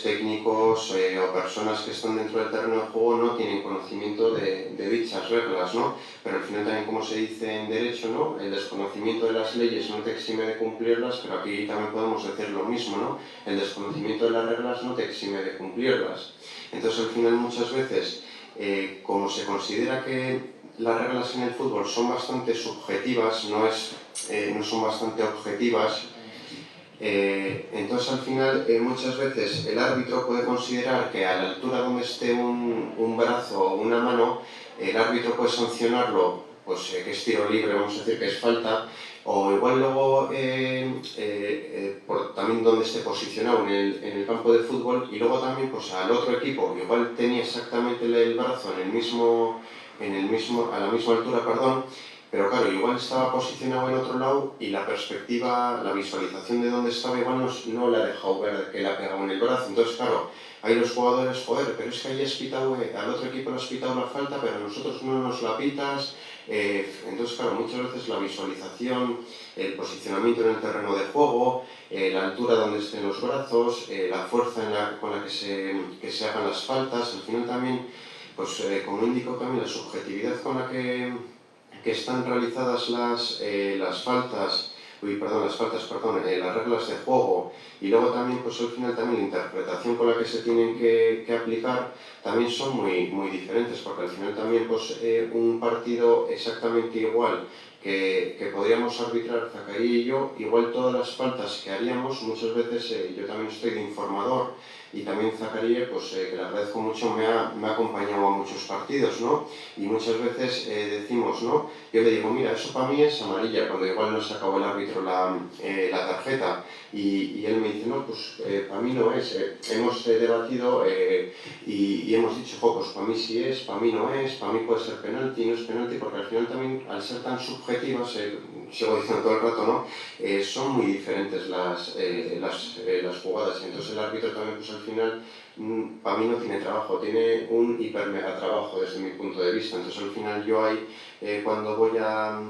técnicos o personas que están dentro del terreno de juego no tienen conocimiento de dichas reglas, ¿no? Pero al final también, como se dice en derecho, ¿no? El desconocimiento de las leyes no te exime de cumplirlas, pero aquí también podemos decir lo mismo, ¿no? El desconocimiento de las reglas no te exime de cumplirlas. Entonces al final muchas veces, como se considera que las reglas en el fútbol son bastante subjetivas, no son bastante objetivas, entonces al final muchas veces el árbitro puede considerar que a la altura donde esté un brazo o una mano, el árbitro puede sancionarlo, pues que es tiro libre, vamos a decir que es falta, o igual luego por también donde esté posicionado en el campo de fútbol, y luego también pues al otro equipo igual tenía exactamente el brazo a la misma altura, perdón, pero claro, igual estaba posicionado en otro lado y la perspectiva, la visualización de dónde estaba igual no le ha dejado ver que le ha pegado en el brazo. Entonces, claro, ahí los jugadores, joder, pero es que ahí has pitado, al otro equipo le has pitado la falta, pero a nosotros no nos la pitas. Entonces, claro, muchas veces la visualización, el posicionamiento en el terreno de juego, la altura donde estén los brazos, la fuerza con la que se hagan las faltas, al final también, pues como indico también, la subjetividad con la que están realizadas las reglas de juego, y luego también pues al final también la interpretación con la que se tienen que aplicar también son muy diferentes, porque al final también pues un partido exactamente igual que podríamos arbitrar Zacarías y yo, igual todas las faltas que haríamos, muchas veces yo también estoy de informador, y también Zacarías, pues que le agradezco mucho, me ha acompañado a muchos partidos, ¿no? Y muchas veces decimos, ¿no? Yo le digo, mira, eso para mí es amarilla, cuando igual no sacaba el árbitro la tarjeta, y él me dice, no, pues para mí no es. Hemos debatido y hemos dicho, pues para mí sí es, para mí no es, para mí puede ser penalti, no es penalti, porque al final también, al ser tan subjetivas, sigo diciendo todo el rato, ¿no? Son muy diferentes las jugadas, y entonces el árbitro también, pues al final, para mí no tiene trabajo, tiene un hiper mega trabajo desde mi punto de vista. Entonces al final yo ahí, cuando voy a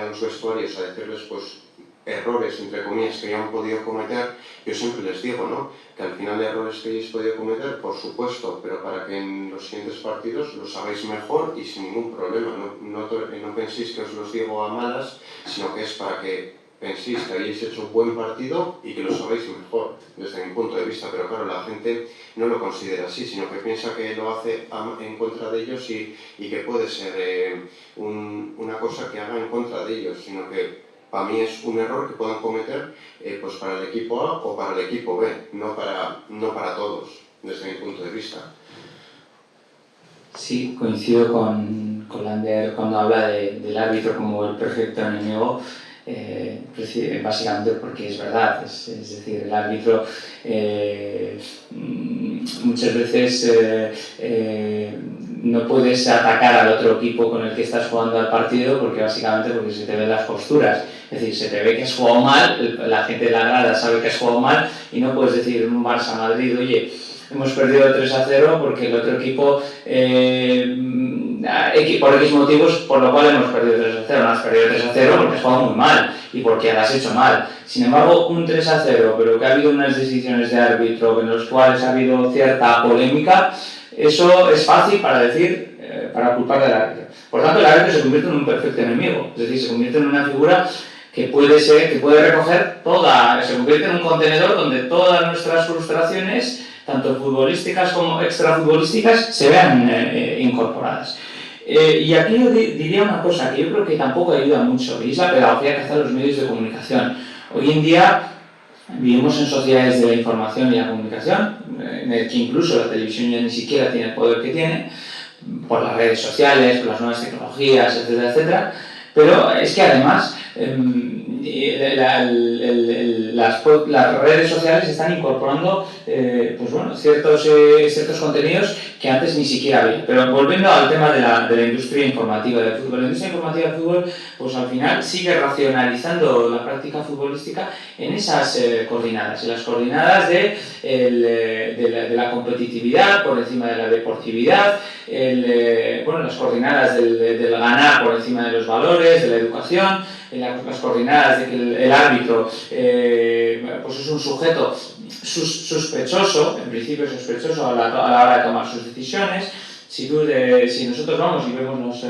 los vestuarios a decirles pues errores, entre comillas, que ya han podido cometer, yo siempre les digo, ¿no? Que al final errores que hayáis podido cometer, por supuesto, pero para que en los siguientes partidos los hagáis mejor y sin ningún problema. No penséis que os los digo a malas, sino que es para que penséis que habéis hecho un buen partido y que lo sabéis mejor, desde mi punto de vista. Pero claro, la gente no lo considera así, sino que piensa que lo hace en contra de ellos y que puede ser una cosa que haga en contra de ellos, sino que para mí es un error que puedan cometer pues para el equipo A o para el equipo B, no para todos, desde mi punto de vista. Sí, coincido con Lander cuando habla del árbitro como el perfecto enemigo, básicamente porque es verdad, es decir, el árbitro muchas veces no puedes atacar al otro equipo con el que estás jugando al partido porque se te ven las posturas, es decir, se te ve que has jugado mal, la gente de la grada sabe que has jugado mal y no puedes decir en un Barça-Madrid, oye, hemos perdido 3-0 porque el otro equipo, por X motivos, por lo cual hemos perdido 3-0. No has perdido 3-0 porque has jugado muy mal y porque lo has hecho mal. Sin embargo, un 3-0, pero que ha habido unas decisiones de árbitro en las cuales ha habido cierta polémica, eso es fácil para decir, para culpar del árbitro. Por tanto, el árbitro se convierte en un perfecto enemigo, es decir, se convierte en una figura que puede recoger se convierte en un contenedor donde todas nuestras frustraciones, tanto futbolísticas como extrafutbolísticas, se vean incorporadas. Y aquí yo diría una cosa que yo creo que tampoco ayuda mucho, y es la pedagogía que hacen los medios de comunicación. Hoy en día vivimos en sociedades de la información y la comunicación, en el que incluso la televisión ya ni siquiera tiene el poder que tiene, por las redes sociales, por las nuevas tecnologías, etcétera, etcétera. Pero es que además las redes sociales están incorporando ciertos contenidos que antes ni siquiera había. Pero volviendo al tema de la industria informativa del fútbol, la industria informativa del fútbol pues al final sigue racionalizando la práctica futbolística en esas coordenadas, en las coordenadas de la competitividad por encima de la deportividad, las coordenadas del ganar por encima de los valores, de la educación, las coordenadas de que el árbitro pues es un sujeto sospechoso, en principio sospechoso a la hora de tomar sus decisiones. Si nosotros vamos y vemos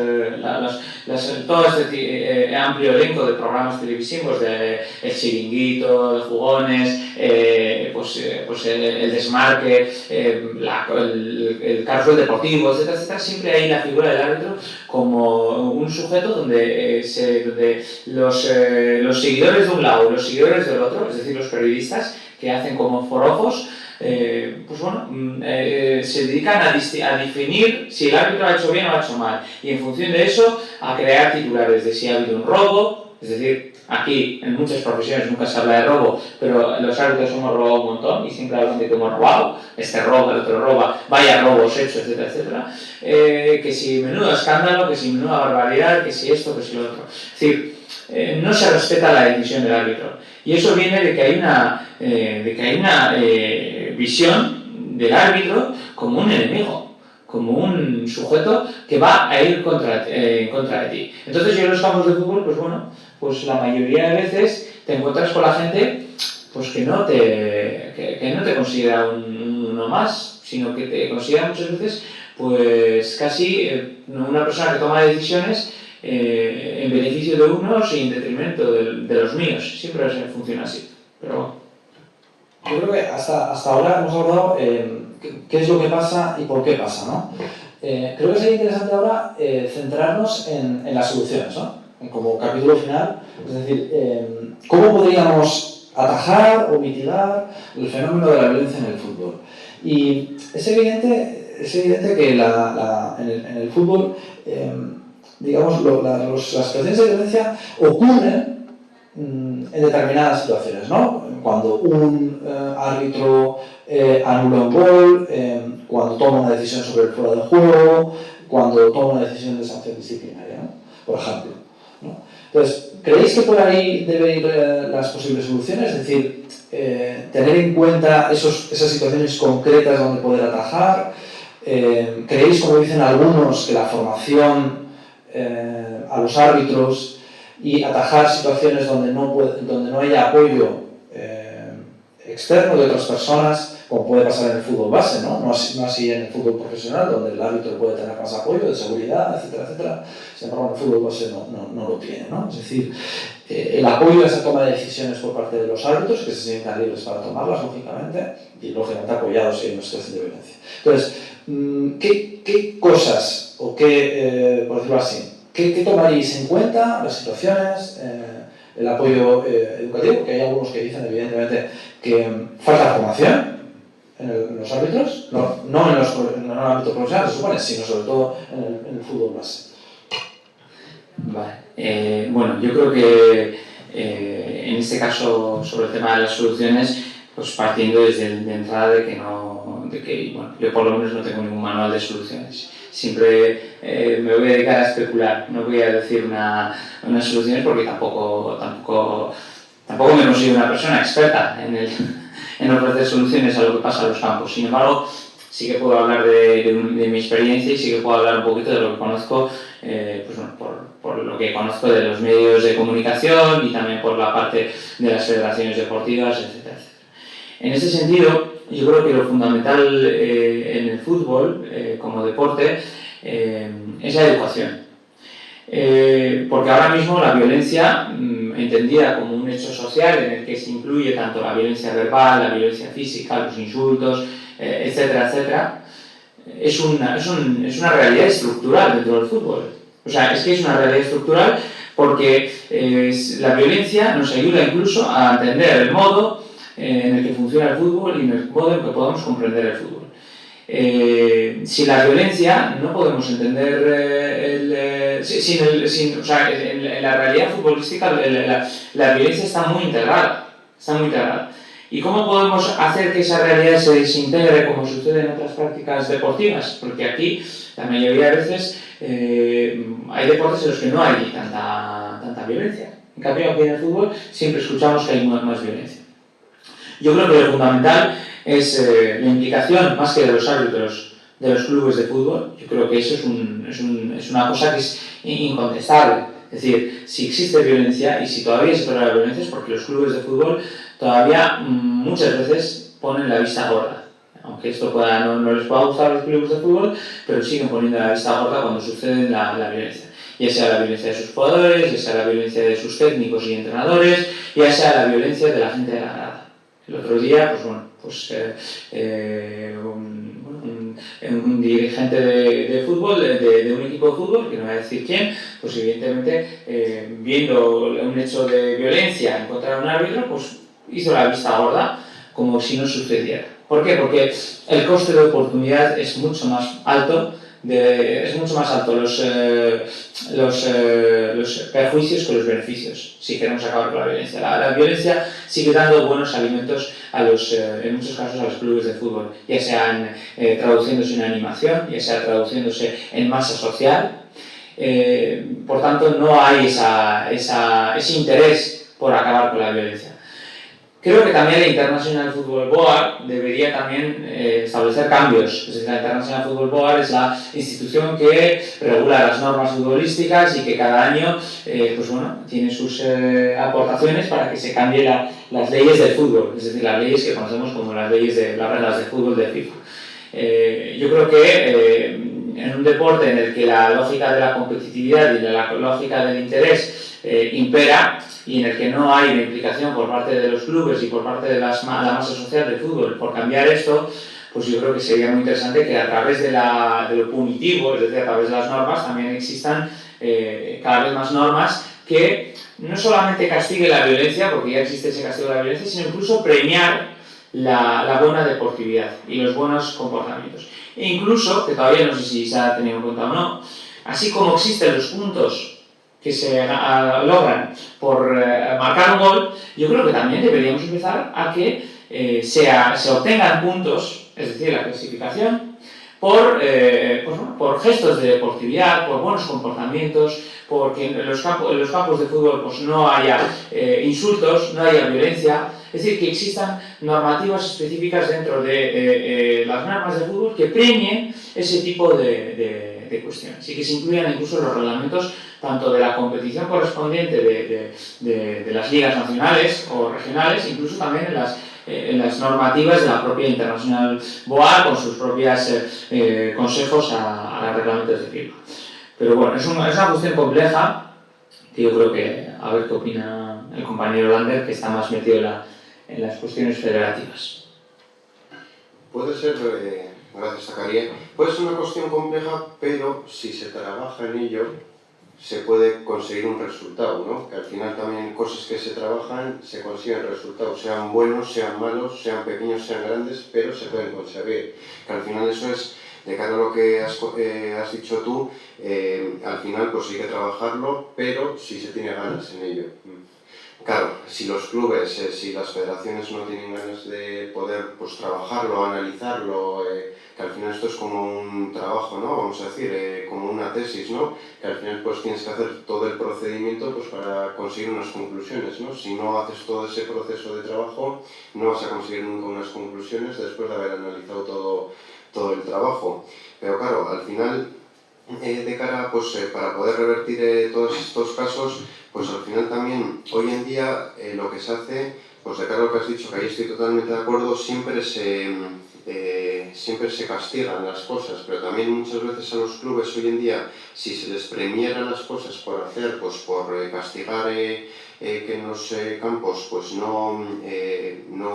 todo este amplio elenco de programas televisivos, de El Chiringuito, de Jugones, el Desmarque, el Carrusel Deportivo, etcétera, etcétera, siempre hay la figura del árbitro como un sujeto donde los seguidores de un lado y los seguidores del otro, es decir, los periodistas que hacen como forofos, se dedican a definir si el árbitro ha hecho bien o ha hecho mal, y en función de eso a crear titulares de si ha habido un robo. Es decir, aquí en muchas profesiones nunca se habla de robo, pero los árbitros hemos robado un montón y siempre hablan de que hemos robado, este roba, el otro roba, vaya robos hechos, etcétera, etcétera. Que si menudo escándalo, que si menuda barbaridad, que si esto, que si lo otro. Es decir, no se respeta la decisión del árbitro. Y eso viene de que hay una visión del árbitro como un enemigo, como un sujeto que va a ir en contra de ti. Entonces yo en los campos de fútbol, pues la mayoría de veces te encuentras con la gente pues que no te considera uno más, sino que te considera muchas veces pues casi una persona que toma decisiones en beneficio de unos y en detrimento de los míos. Siempre funciona así. Pero bueno. Yo creo que hasta ahora hemos abordado qué es lo que pasa y por qué pasa, ¿no? Creo que sería interesante ahora centrarnos en las soluciones, ¿no? Como capítulo final, es decir, cómo podríamos atajar o mitigar el fenómeno de la violencia en el fútbol. Y es evidente que en el fútbol, las situaciones de violencia ocurren en determinadas situaciones, ¿no? Cuando un árbitro anula un gol, cuando toma una decisión sobre el fuera de juego, cuando toma una decisión de sanción disciplinaria, ¿no? Por ejemplo, ¿no? Entonces, ¿creéis que por ahí deben ir las posibles soluciones? Es decir, tener en cuenta esas situaciones concretas donde poder atajar. ¿Creéis, como dicen algunos, que la formación a los árbitros y atajar situaciones donde no haya apoyo externo de otras personas, como puede pasar en el fútbol base, no así en el fútbol profesional, donde el árbitro puede tener más apoyo de seguridad, etcétera, etcétera? Sin embargo, en el fútbol base no lo tiene, ¿no? Es decir, el apoyo a esa toma de decisiones por parte de los árbitros, que se sientan libres para tomarlas, lógicamente, y lógicamente apoyados si hay una situación de violencia. Entonces, ¿qué cosas, o por decirlo así, qué tomaréis en cuenta las situaciones, el apoyo educativo? Porque hay algunos que dicen, evidentemente, que falta formación, en los árbitros, no en el ámbito profesional, se supone, sino sobre todo en el fútbol base. Vale. Bueno, yo creo que en este caso, sobre el tema de las soluciones, pues partiendo desde de entrada de que bueno, yo por lo menos no tengo ningún manual de soluciones. Siempre me voy a dedicar a especular, no voy a decir unas soluciones porque tampoco me considero una persona experta en ofrecer soluciones a lo que pasa en los campos. Sin embargo, sí que puedo hablar de mi experiencia y sí que puedo hablar un poquito de lo que conozco, pues bueno, por lo que conozco de los medios de comunicación y también por la parte de las federaciones deportivas, etcétera, etcétera. En ese sentido, yo creo que lo fundamental en el fútbol como deporte es la educación. Porque ahora mismo la violencia, entendida como un hecho social en el que se incluye tanto la violencia verbal, la violencia física, los insultos, etcétera, etcétera, es una realidad estructural dentro del fútbol. O sea, es que es una realidad estructural porque la violencia nos ayuda incluso a entender el modo en el que funciona el fútbol y en el modo en que podemos comprender el fútbol. Sin la violencia no podemos entender en la realidad futbolística la violencia está muy integrada. ¿Y cómo podemos hacer que esa realidad se desintegre como sucede en otras prácticas deportivas? Porque aquí, la mayoría de veces, hay deportes en los que no hay tanta violencia. En cambio, aquí en el fútbol siempre escuchamos que hay más violencia. Yo creo que lo fundamental es la implicación, más que de los árbitros, de los clubes de fútbol. Yo creo que eso es una cosa que es incontestable. Es decir, si existe violencia y si todavía se tolera la violencia es porque los clubes de fútbol todavía muchas veces ponen la vista gorda. Aunque esto no les pueda gustar a los clubes de fútbol, pero siguen poniendo la vista gorda cuando sucede la violencia. Ya sea la violencia de sus jugadores, ya sea la violencia de sus técnicos y entrenadores, ya sea la violencia de la gente de la grada. El otro día, un dirigente de fútbol, de un equipo de fútbol, que no voy a decir quién, pues evidentemente, viendo un hecho de violencia en contra de un árbitro, pues hizo la vista gorda, como si no sucediera. ¿Por qué? Porque el coste de oportunidad es mucho más alto, los perjuicios que los beneficios, si queremos acabar con la violencia. La violencia sigue dando buenos alimentos en muchos casos a los clubes de fútbol, ya sean traduciéndose en animación, ya sea traduciéndose en masa social. Por tanto, no hay ese interés por acabar con la violencia. Creo que también la International Football Board debería también establecer cambios. Es decir, la International Football Board es la institución que regula las normas futbolísticas y que cada año tiene sus aportaciones para que se cambien las leyes del fútbol, es decir, las leyes que conocemos como las reglas de fútbol de FIFA. Yo creo que en un deporte en el que la lógica de la competitividad y la lógica del interés impera, y en el que no hay una implicación por parte de los clubes y por parte de la masa social del fútbol por cambiar esto, pues yo creo que sería muy interesante que a través de lo punitivo, es decir, a través de las normas, también existan cada vez más normas que no solamente castiguen la violencia, porque ya existe ese castigo de la violencia, sino incluso premiar la buena deportividad y los buenos comportamientos. E incluso, que todavía no sé si se ha tenido en cuenta o no, así como existen los puntos que se logran por marcar un gol, yo creo que también deberíamos empezar a que se obtengan puntos, es decir, la clasificación, por gestos de deportividad, por buenos comportamientos, porque en los campos de fútbol pues, no haya insultos, no haya violencia, es decir, que existan normativas específicas dentro de las normas de fútbol que premien ese tipo de cuestiones y que se incluyan incluso los reglamentos tanto de la competición correspondiente de las ligas nacionales o regionales, incluso también en las normativas de la propia International Board con sus propios consejos a los reglamentos de FIFA. Pero bueno, es una cuestión compleja que yo creo que a ver qué opina el compañero Lander, que está más metido en las cuestiones federativas. Puede ser, gracias Zacarías, puede ser una cuestión compleja, pero si se trabaja en ello, se puede conseguir un resultado, ¿no? Que al final también cosas que se trabajan se consiguen resultados, sean buenos, sean malos, sean pequeños, sean grandes, pero se pueden conseguir. Que al final eso es, de cara a lo que has dicho tú, al final pues hay que trabajarlo, pero si se tiene ganas en ello. Claro, si los clubes, si las federaciones no tienen ganas de poder pues, trabajarlo, analizarlo, que al final esto es como un trabajo, ¿no? Vamos a decir, como una tesis, ¿no? Que al final pues tienes que hacer todo el procedimiento pues, para conseguir unas conclusiones, ¿no? Si no haces todo ese proceso de trabajo, no vas a conseguir nunca unas conclusiones después de haber analizado todo el trabajo. Pero claro, al final, de cara pues, para poder revertir todos estos casos, pues al final también, hoy en día, lo que se hace, pues de cara a lo que has dicho, que ahí estoy totalmente de acuerdo, siempre se castigan las cosas, pero también muchas veces a los clubes hoy en día, si se les premiaran las cosas por hacer, pues por castigar que en los campos pues no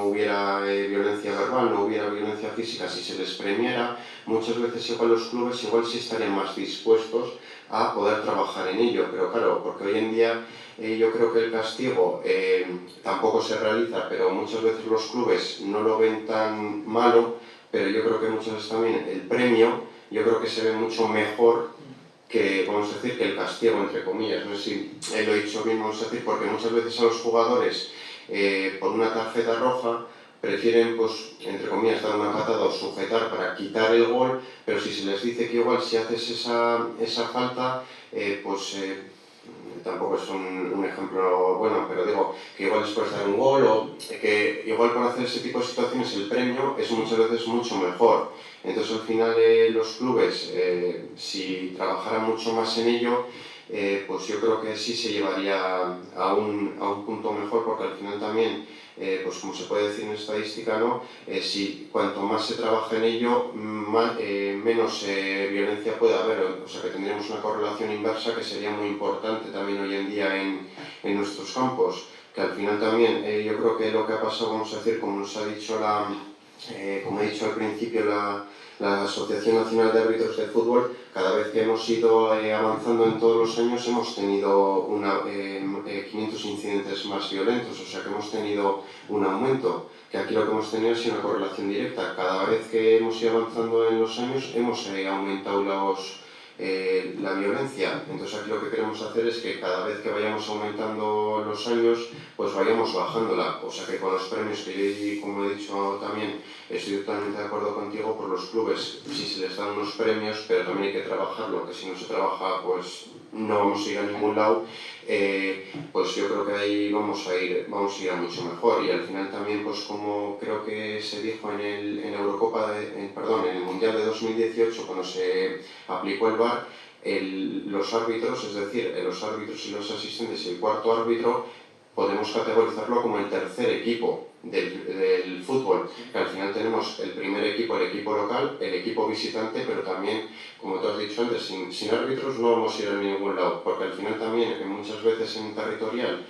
hubiera violencia verbal, no hubiera violencia física, si se les premiara, muchas veces igual los clubes igual sí estarían más dispuestos a poder trabajar en ello, pero claro, porque hoy en día yo creo que el castigo tampoco se realiza, pero muchas veces los clubes no lo ven tan malo, pero yo creo que muchas veces también el premio, yo creo que se ve mucho mejor que, vamos a decir, que el castigo, entre comillas. No sé si lo he dicho bien, vamos a decir, porque muchas veces a los jugadores, por una tarjeta roja, prefieren, pues, entre comillas, dar una patada o sujetar para quitar el gol, pero si se les dice que igual si haces esa falta, tampoco es un ejemplo bueno, pero digo que igual después de dar un gol o que igual para hacer ese tipo de situaciones el premio es muchas veces mucho mejor. Entonces al final los clubes, si trabajaran mucho más en ello, pues yo creo que sí se llevaría a un punto mejor, porque al final también, pues como se puede decir en estadística, ¿no? Si cuanto más se trabaja en ello, menos violencia puede haber, o sea que tendríamos una correlación inversa que sería muy importante también hoy en día en nuestros campos, que al final también yo creo que lo que ha pasado, vamos a decir, como nos ha dicho como he dicho al principio, la Asociación Nacional de Árbitros de Fútbol, cada vez que hemos ido avanzando en todos los años hemos tenido 500 incidentes más violentos, o sea que hemos tenido un aumento, que aquí lo que hemos tenido es una correlación directa. Cada vez que hemos ido avanzando en los años hemos aumentado la violencia. Entonces aquí lo que queremos hacer es que cada vez que vayamos aumentando los años, pues vayamos bajándola. O sea que con los premios que yo, como he dicho también, estoy totalmente de acuerdo contigo, por los clubes sí se les dan unos premios, pero también hay que trabajarlo, que si no se trabaja pues no vamos a ir a ningún lado. Pues yo creo que ahí vamos a ir a mucho mejor, y al final también, pues como creo que se dijo en la Eurocopa, en el Mundial de 2018, cuando se aplicó el VAR, los árbitros, es decir, los árbitros y los asistentes y el cuarto árbitro, podemos categorizarlo como el tercer equipo del fútbol, que al final tenemos el primer equipo, el equipo local, el equipo visitante, pero también, como tú has dicho antes, sin árbitros no vamos a ir a ningún lado, porque al final también, muchas veces en territorial,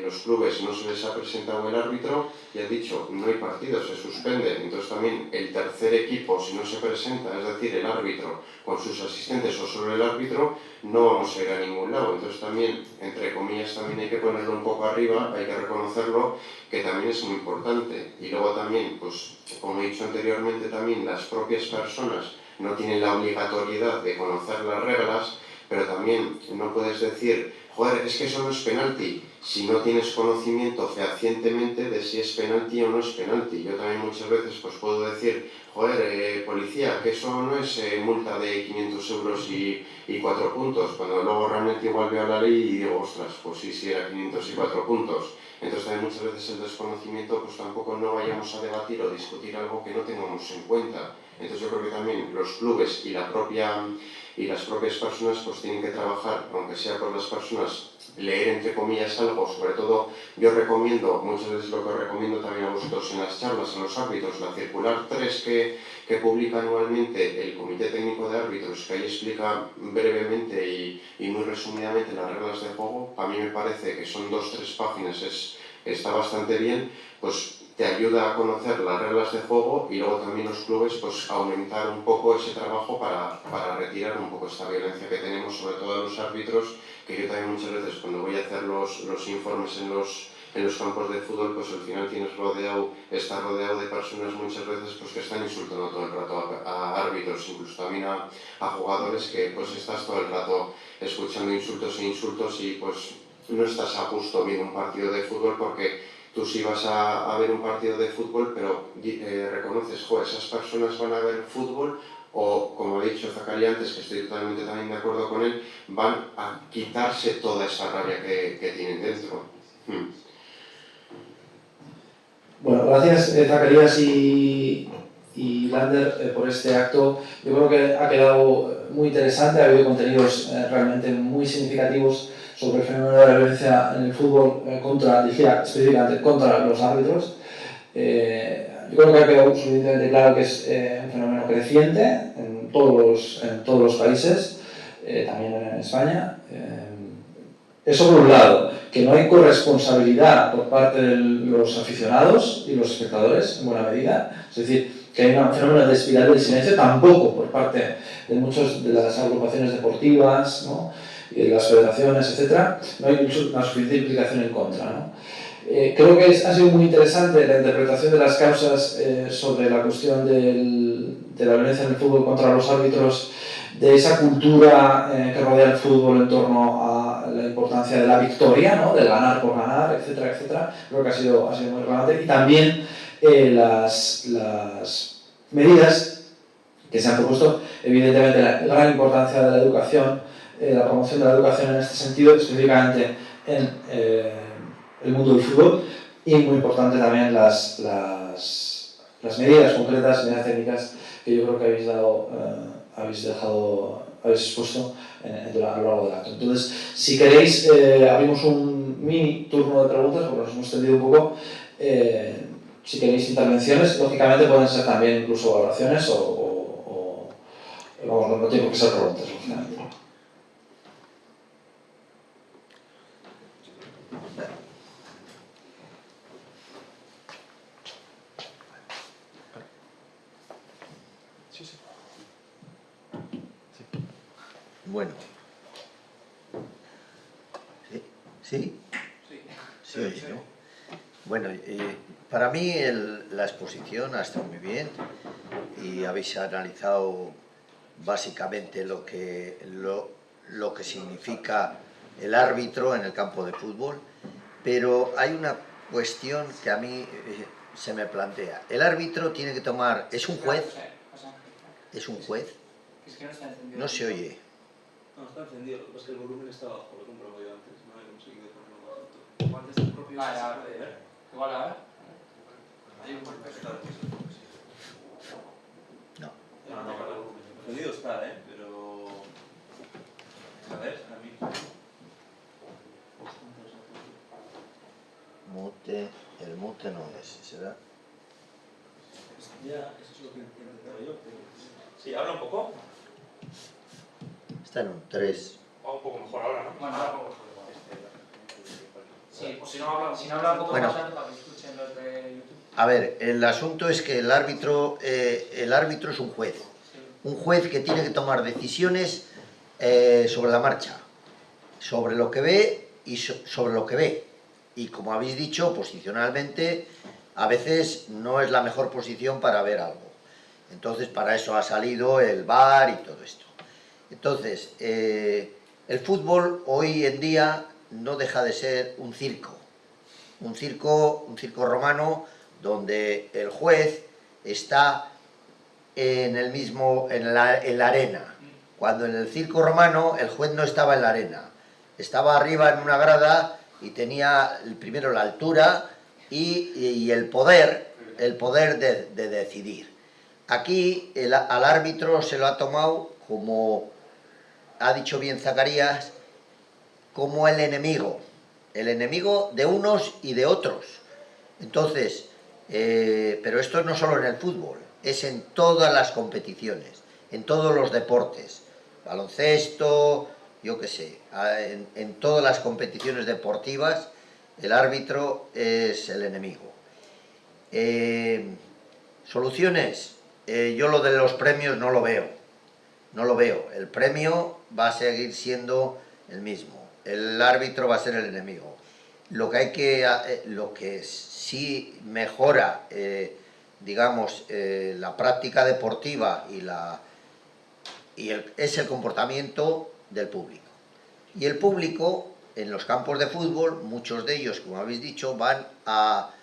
los clubes no se les ha presentado el árbitro y han dicho, no hay partido, se suspende. Entonces también el tercer equipo, si no se presenta, es decir, el árbitro con sus asistentes o solo el árbitro, no vamos a ir a ningún lado. Entonces también, entre comillas, también hay que ponerlo un poco arriba, hay que reconocerlo, que también es muy importante. Y luego también, pues como he dicho anteriormente, también las propias personas no tienen la obligatoriedad de conocer las reglas, pero también no puedes decir, joder, es que eso no es penalti, si no tienes conocimiento fehacientemente de si es penalti o no es penalti. Yo también muchas veces pues puedo decir, joder, policía, que eso no es multa de 500 euros y 4 puntos, cuando luego realmente igual veo la ley y digo, ostras, pues sí, era 500 y 4 puntos. Entonces también muchas veces el desconocimiento, pues tampoco no vayamos a debatir o discutir algo que no tengamos en cuenta. Entonces yo creo que también los clubes y las propias personas pues tienen que trabajar, aunque sea por las personas, leer entre comillas algo. Sobre todo yo recomiendo, muchas veces lo que recomiendo también a vosotros en las charlas, a los árbitros, la circular 3 que publica anualmente el Comité Técnico de Árbitros, que ahí explica brevemente y muy resumidamente las reglas de juego. A mí me parece que son 2-3 páginas, está bastante bien. Pues te ayuda a conocer las reglas de juego y luego también los clubes pues aumentar un poco ese trabajo para retirar un poco esta violencia que tenemos, sobre todo a los árbitros, que yo también muchas veces cuando voy a hacer los informes en los campos de fútbol, pues al final estás rodeado de personas muchas veces pues que están insultando todo el rato a árbitros, incluso también a jugadores que pues estás todo el rato escuchando insultos y pues no estás a gusto viendo un partido de fútbol, porque tú sí vas a ver un partido de fútbol, pero reconoces, joder, esas personas van a ver fútbol, o como ha dicho Zacarías antes, que estoy totalmente también de acuerdo con él, van a quitarse toda esa rabia que tienen dentro. Bueno, gracias Zacarías y Lander por este acto. Yo creo que ha quedado muy interesante, ha habido contenidos realmente muy significativos sobre el fenómeno de la violencia en el fútbol específicamente contra los árbitros. Yo creo que ha quedado suficientemente claro que es un fenómeno creciente en todos los países, también en España. Eso por un lado, que no hay corresponsabilidad por parte de los aficionados y los espectadores en buena medida, es decir, que hay un fenómeno de espiral del silencio tampoco por parte de muchas de las agrupaciones deportivas, ¿no? Y de las federaciones, etc. No hay una suficiente implicación en contra, ¿no? Creo que ha sido muy interesante la interpretación de las causas sobre la cuestión de la violencia en el fútbol contra los árbitros, de esa cultura que rodea el fútbol en torno a la importancia de la victoria, ¿no? Del ganar por ganar, etcétera, etcétera. Creo que ha sido muy relevante. Y también las medidas que se han propuesto, evidentemente la gran importancia de la educación, la promoción de la educación en este sentido, específicamente en el mundo del fútbol, y muy importante también las medidas concretas, medidas técnicas que yo creo que habéis expuesto a lo largo del acto. Entonces, si queréis, abrimos un mini turno de preguntas, porque nos hemos extendido un poco. Si queréis intervenciones, lógicamente pueden ser también incluso valoraciones vamos, no tiene por qué ser preguntas, lógicamente. Bueno. ¿Sí? Sí, ¿no? Bueno, para mí la exposición ha estado muy bien y habéis analizado básicamente lo que significa el árbitro en el campo de fútbol, pero hay una cuestión que a mí se me plantea. El árbitro tiene que tomar... ¿Es un juez? ¿Es un juez? No se oye. No, está encendido, lo que pasa es que el volumen está bajo, lo he comprobado yo antes, no he conseguido ponerlo más alto. Antes del propio... Igual ahora. Hay un buen pescado. No. No, encendido está, pero... A ver, a mí... El mute no es, ¿será? Ya, eso es lo que intentaba yo, pero... Sí, habla un poco. Está en un 3. Va un poco mejor ahora, ¿no? Bueno, ahora poco. Sí, pues si no habla un poco más alto para que escuchen los de YouTube. A ver, el asunto es que el árbitro es un juez. Un juez que tiene que tomar decisiones sobre la marcha, sobre lo que ve y sobre lo que ve. Y como habéis dicho, posicionalmente, a veces no es la mejor posición para ver algo. Entonces, para eso ha salido el VAR y todo esto. Entonces, el fútbol hoy en día no deja de ser un circo romano, donde el juez está en la arena, cuando en el circo romano el juez no estaba en la arena, estaba arriba en una grada y tenía primero la altura y el poder de decidir. Aquí al árbitro se lo ha tomado, como ha dicho bien Zacarías, como el enemigo de unos y de otros. Entonces, pero esto no solo en el fútbol, es en todas las competiciones, en todos los deportes, baloncesto, yo qué sé, en todas las competiciones deportivas el árbitro es el enemigo. Soluciones, yo lo de los premios no lo veo, el premio va a seguir siendo el mismo, el árbitro va a ser el enemigo. Lo que sí mejora, digamos, la práctica deportiva es el comportamiento del público. Y el público, en los campos de fútbol, muchos de ellos, como habéis dicho, van a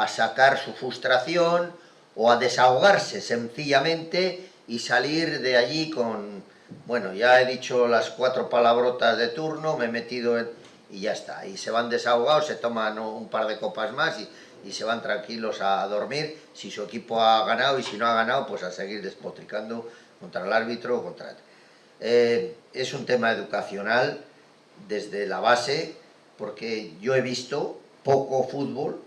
sacar su frustración o a desahogarse sencillamente y salir de allí con, bueno, ya he dicho las 4 palabrotas de turno, me he metido en... y ya está, y se van desahogados, se toman un par de copas más y se van tranquilos a dormir, si su equipo ha ganado, y si no ha ganado, pues a seguir despotricando contra el árbitro o contra él. Es un tema educacional desde la base, porque yo he visto poco fútbol,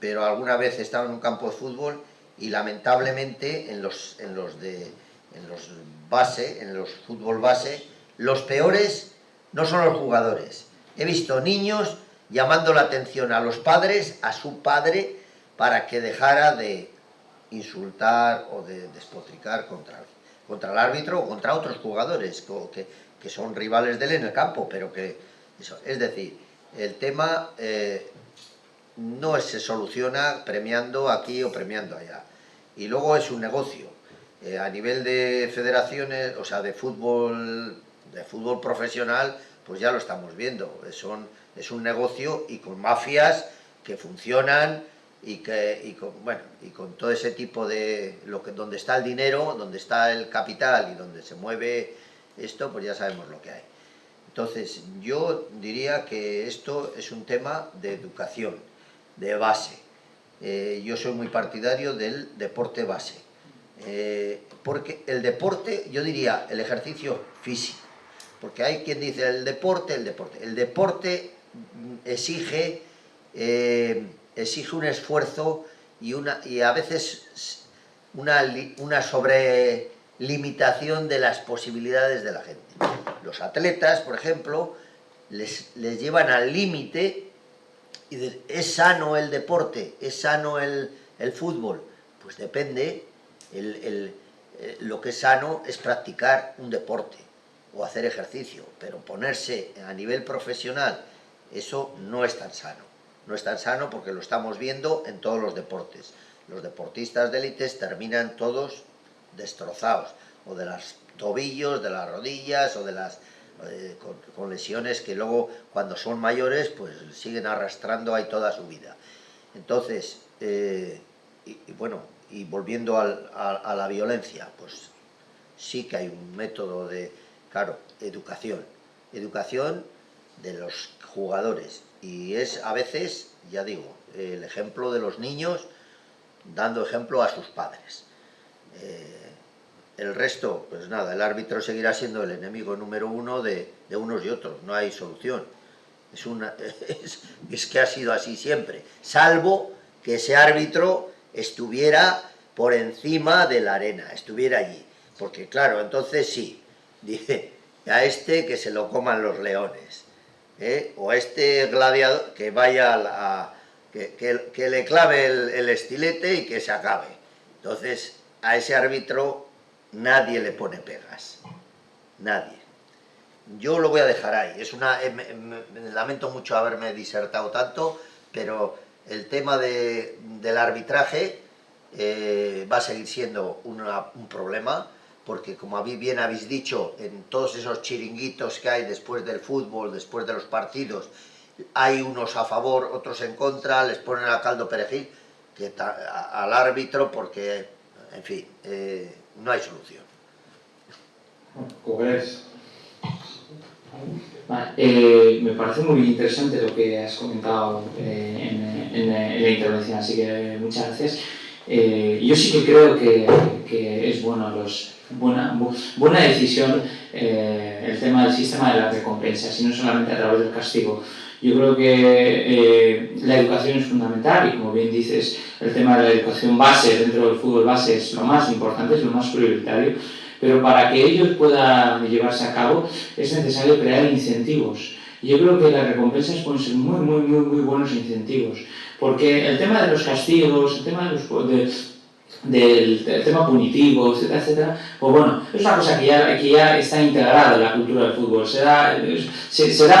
pero alguna vez he estado en un campo de fútbol y lamentablemente en los fútbol base, los peores no son los jugadores. He visto niños llamando la atención a los padres, a su padre, para que dejara de insultar o de despotricar contra el árbitro o contra otros jugadores que son rivales de él en el campo, pero que eso, es decir, el tema no se soluciona premiando aquí o premiando allá. Y luego es un negocio. A nivel de federaciones, o sea, de fútbol profesional, pues ya lo estamos viendo. Es un negocio y con mafias que funcionan y con todo ese tipo de... donde está el dinero, donde está el capital y donde se mueve esto, pues ya sabemos lo que hay. Entonces, yo diría que esto es un tema de educación, de base. Yo soy muy partidario del deporte base, porque el deporte, yo diría el ejercicio físico, porque hay quien dice el deporte exige un esfuerzo y a veces una sobrelimitación de las posibilidades de la gente. Los atletas, por ejemplo, les llevan al límite. Y ¿es sano el deporte? ¿Es sano el fútbol? Pues depende. Lo que es sano es practicar un deporte o hacer ejercicio, pero ponerse a nivel profesional, eso no es tan sano. No es tan sano porque lo estamos viendo en todos los deportes. Los deportistas de élites terminan todos destrozados, o de los tobillos, de las rodillas, o de las... con lesiones que luego cuando son mayores pues siguen arrastrando ahí toda su vida. Entonces, y volviendo a la violencia, pues sí que hay un método de, claro, educación de los jugadores, y es a veces, ya digo, el ejemplo de los niños dando ejemplo a sus padres. El resto, pues nada, el árbitro seguirá siendo el enemigo número 1 de unos y otros, no hay solución. Es que ha sido así siempre, salvo que ese árbitro estuviera por encima de la arena, estuviera allí. Porque claro, entonces sí, dice, a este que se lo coman los leones, o a este gladiador que vaya que le clave el estilete y que se acabe. Entonces, a ese árbitro nadie le pone pegas, nadie. Yo lo voy a dejar ahí, me lamento mucho haberme disertado tanto, pero el tema del arbitraje va a seguir siendo un problema, porque como bien habéis dicho, en todos esos chiringuitos que hay después del fútbol, después de los partidos, hay unos a favor, otros en contra, les ponen al caldo perejil al árbitro porque, en fin, no hay solución. ¿Cómo es? Vale, me parece muy interesante lo que has comentado en la intervención, así que muchas gracias. Yo sí que creo que es buena decisión el tema del sistema de las recompensas, y no solamente a través del castigo. Yo creo que la educación es fundamental, y como bien dices, el tema de la educación base dentro del fútbol base es lo más importante, es lo más prioritario, pero para que ello pueda llevarse a cabo es necesario crear incentivos Y yo creo que las recompensas pueden ser muy buenos incentivos, porque el tema de los castigos, el tema del tema punitivo, etcétera, pues bueno, es una cosa que ya está integrada en la cultura del fútbol, se da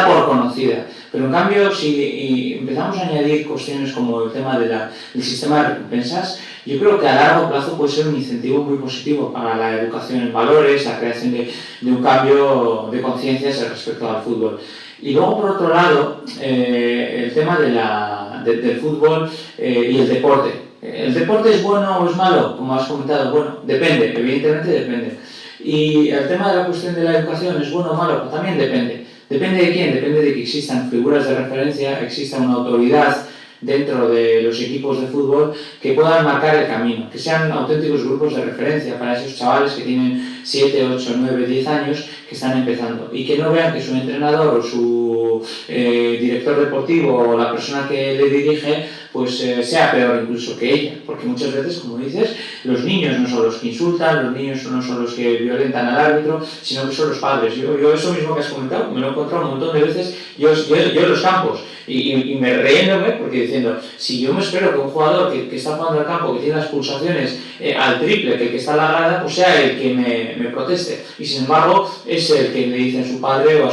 por conocida. Pero en cambio, si empezamos a añadir cuestiones como el tema del sistema de recompensas, yo creo que a largo plazo puede ser un incentivo muy positivo para la educación en valores, la creación de un cambio de conciencias respecto al fútbol. Y luego, por otro lado, el tema del fútbol y el deporte. ¿El deporte es bueno o es malo? Como has comentado, bueno, depende, evidentemente depende. Y el tema de la cuestión de la educación, ¿es bueno o malo? Pues también depende. ¿Depende de quién? Depende de que existan figuras de referencia, exista una autoridad dentro de los equipos de fútbol que puedan marcar el camino, que sean auténticos grupos de referencia para esos chavales que tienen 7, 8, 9, 10 años que están empezando y que no vean que su entrenador o su director deportivo o la persona que le dirige pues sea peor incluso que ella, porque muchas veces, como dices, los niños no son los que insultan, los niños no son los que violentan al árbitro, sino que son los padres. Yo eso mismo que has comentado, me lo he encontrado un montón de veces, yo en los campos, y me riéndome, porque diciendo, si yo me espero que un jugador que está jugando al campo, que tiene las pulsaciones al triple que el que está en la grada, pues sea el que me proteste, y sin embargo es el que le dice a su padre o a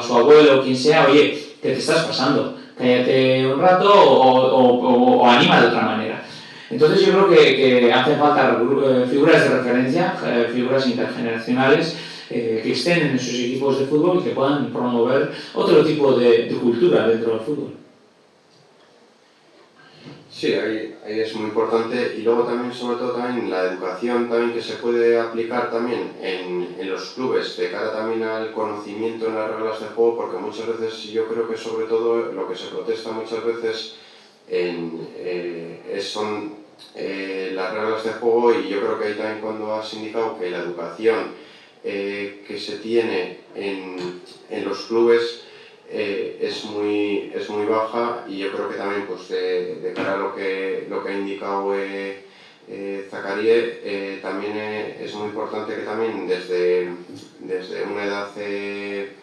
su abuelo o quien sea, oye, ¿qué te estás pasando? Cállate un rato o anima de otra manera. Entonces yo creo que hacen falta figuras de referencia, figuras intergeneracionales que estén en esos equipos de fútbol y que puedan promover otro tipo de cultura dentro del fútbol. Sí, ahí es muy importante y luego también, sobre todo también la educación también que se puede aplicar también en los clubes de cara también al conocimiento en las reglas de juego, porque muchas veces yo creo que sobre todo lo que se protesta muchas veces son las reglas de juego, y yo creo que ahí también cuando has indicado que la educación que se tiene en los clubes es muy baja, y yo creo que también pues de cara a lo que ha indicado Zacarías, también es muy importante que también desde una edad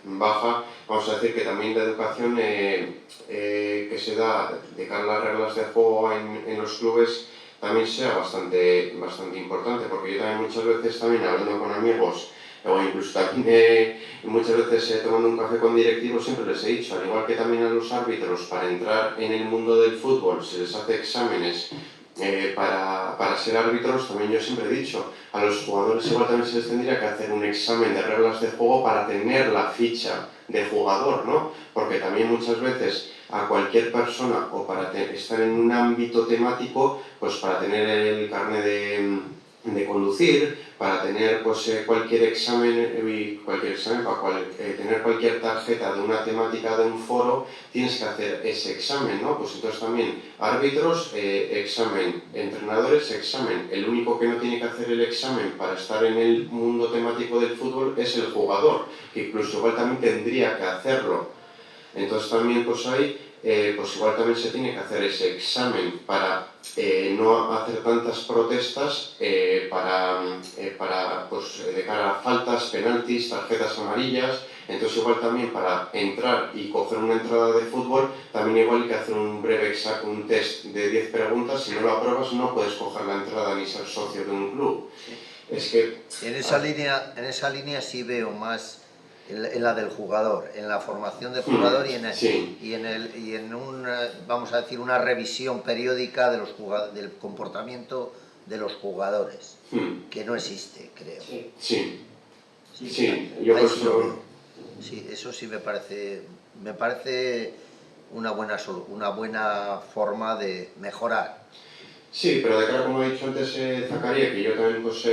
baja, vamos a decir que también la educación que se da de cara a las reglas de juego en los clubes también sea bastante importante, porque yo también muchas veces también hablando con amigos o incluso también muchas veces tomando un café con directivos siempre les he dicho, al igual que también a los árbitros para entrar en el mundo del fútbol se les hace exámenes para ser árbitros, también yo siempre he dicho, a los jugadores igual también se les tendría que hacer un examen de reglas de juego para tener la ficha de jugador, ¿no? Porque también muchas veces a cualquier persona o para estar en un ámbito temático, pues para tener el carnet de conducir, para tener pues cualquier examen, para tener cualquier tarjeta de una temática de un foro, tienes que hacer ese examen, ¿no? Pues entonces también árbitros, examen, entrenadores, examen. El único que no tiene que hacer el examen para estar en el mundo temático del fútbol es el jugador, que incluso igual también tendría que hacerlo. Entonces también pues ahí pues igual también se tiene que hacer ese examen para no hacer tantas protestas para pues de cara a faltas, penaltis, tarjetas amarillas. Entonces igual también para entrar y coger una entrada de fútbol también igual hay que hacer un breve un test de 10 preguntas. Si no lo apruebas no puedes coger la entrada ni ser socio de un club. Es que en esa línea sí veo más en la del jugador, en la formación del jugador y en vamos a decir, una revisión periódica de del comportamiento de los jugadores, que no existe, creo. Sí, yo por eso... Sí, eso sí me parece una buena forma de mejorar. Sí, pero de cara, como ha dicho antes Zacarías, que yo también pues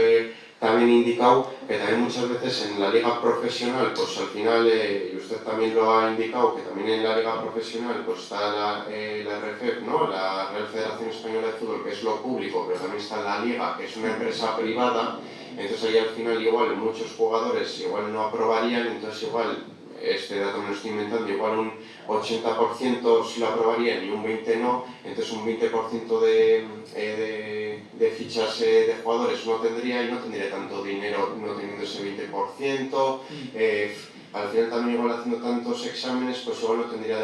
también he indicado que también muchas veces en la liga profesional, pues al final, y usted también lo ha indicado, que también en la liga profesional pues está la RFEF, ¿no? La Real Federación Española de Fútbol, que es lo público, pero también está la liga, que es una empresa privada. Entonces ahí al final igual muchos jugadores igual no aprobarían, entonces igual, este dato me lo estoy inventando, igual un 80% sí lo aprobarían y un 20% no, entonces un 20% de fichas de jugadores no tendría, y no tendría tanto dinero no teniendo ese 20%, al final también igual haciendo tantos exámenes, pues igual no tendría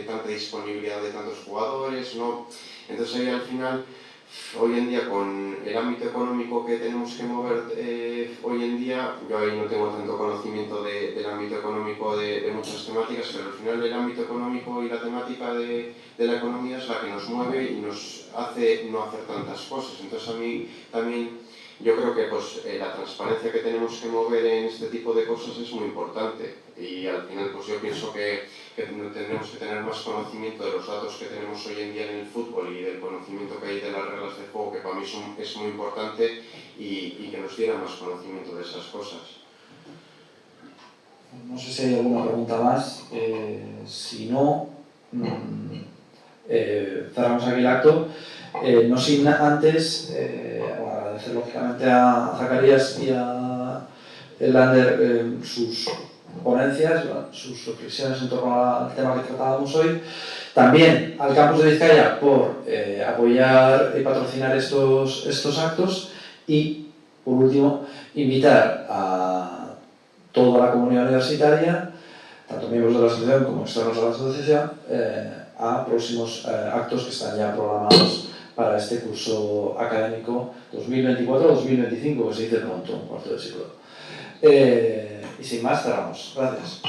tanta disponibilidad de tantos jugadores, ¿no? Entonces ahí al final, hoy en día con el ámbito económico que tenemos que mover hoy en día, yo ahí no tengo tanto conocimiento del ámbito económico de muchas temáticas, pero al final el ámbito económico y la temática de la economía es la que nos mueve y nos hace no hacer tantas cosas. Entonces a mí también yo creo que pues, la transparencia que tenemos que mover en este tipo de cosas es muy importante y al final pues yo pienso que tendremos que tener más conocimiento de los datos que tenemos hoy en día en el fútbol y del conocimiento que hay de las reglas de juego, que para mí es muy importante y que nos diera más conocimiento de esas cosas. No sé si hay alguna pregunta más. Si no, cerramos aquí el acto. No sin antes agradecer lógicamente a Zacarías y a Lander sus ponencias, sus reflexiones en torno al tema que tratábamos hoy. También al Campus de Vizcaya por apoyar y patrocinar estos actos. Y, por último, invitar a toda la comunidad universitaria, tanto miembros de la asociación como externos de la asociación, a próximos actos que están ya programados para este curso académico 2024-2025, que se dice pronto, un cuarto de siglo. Y sin más, cerramos. Gracias.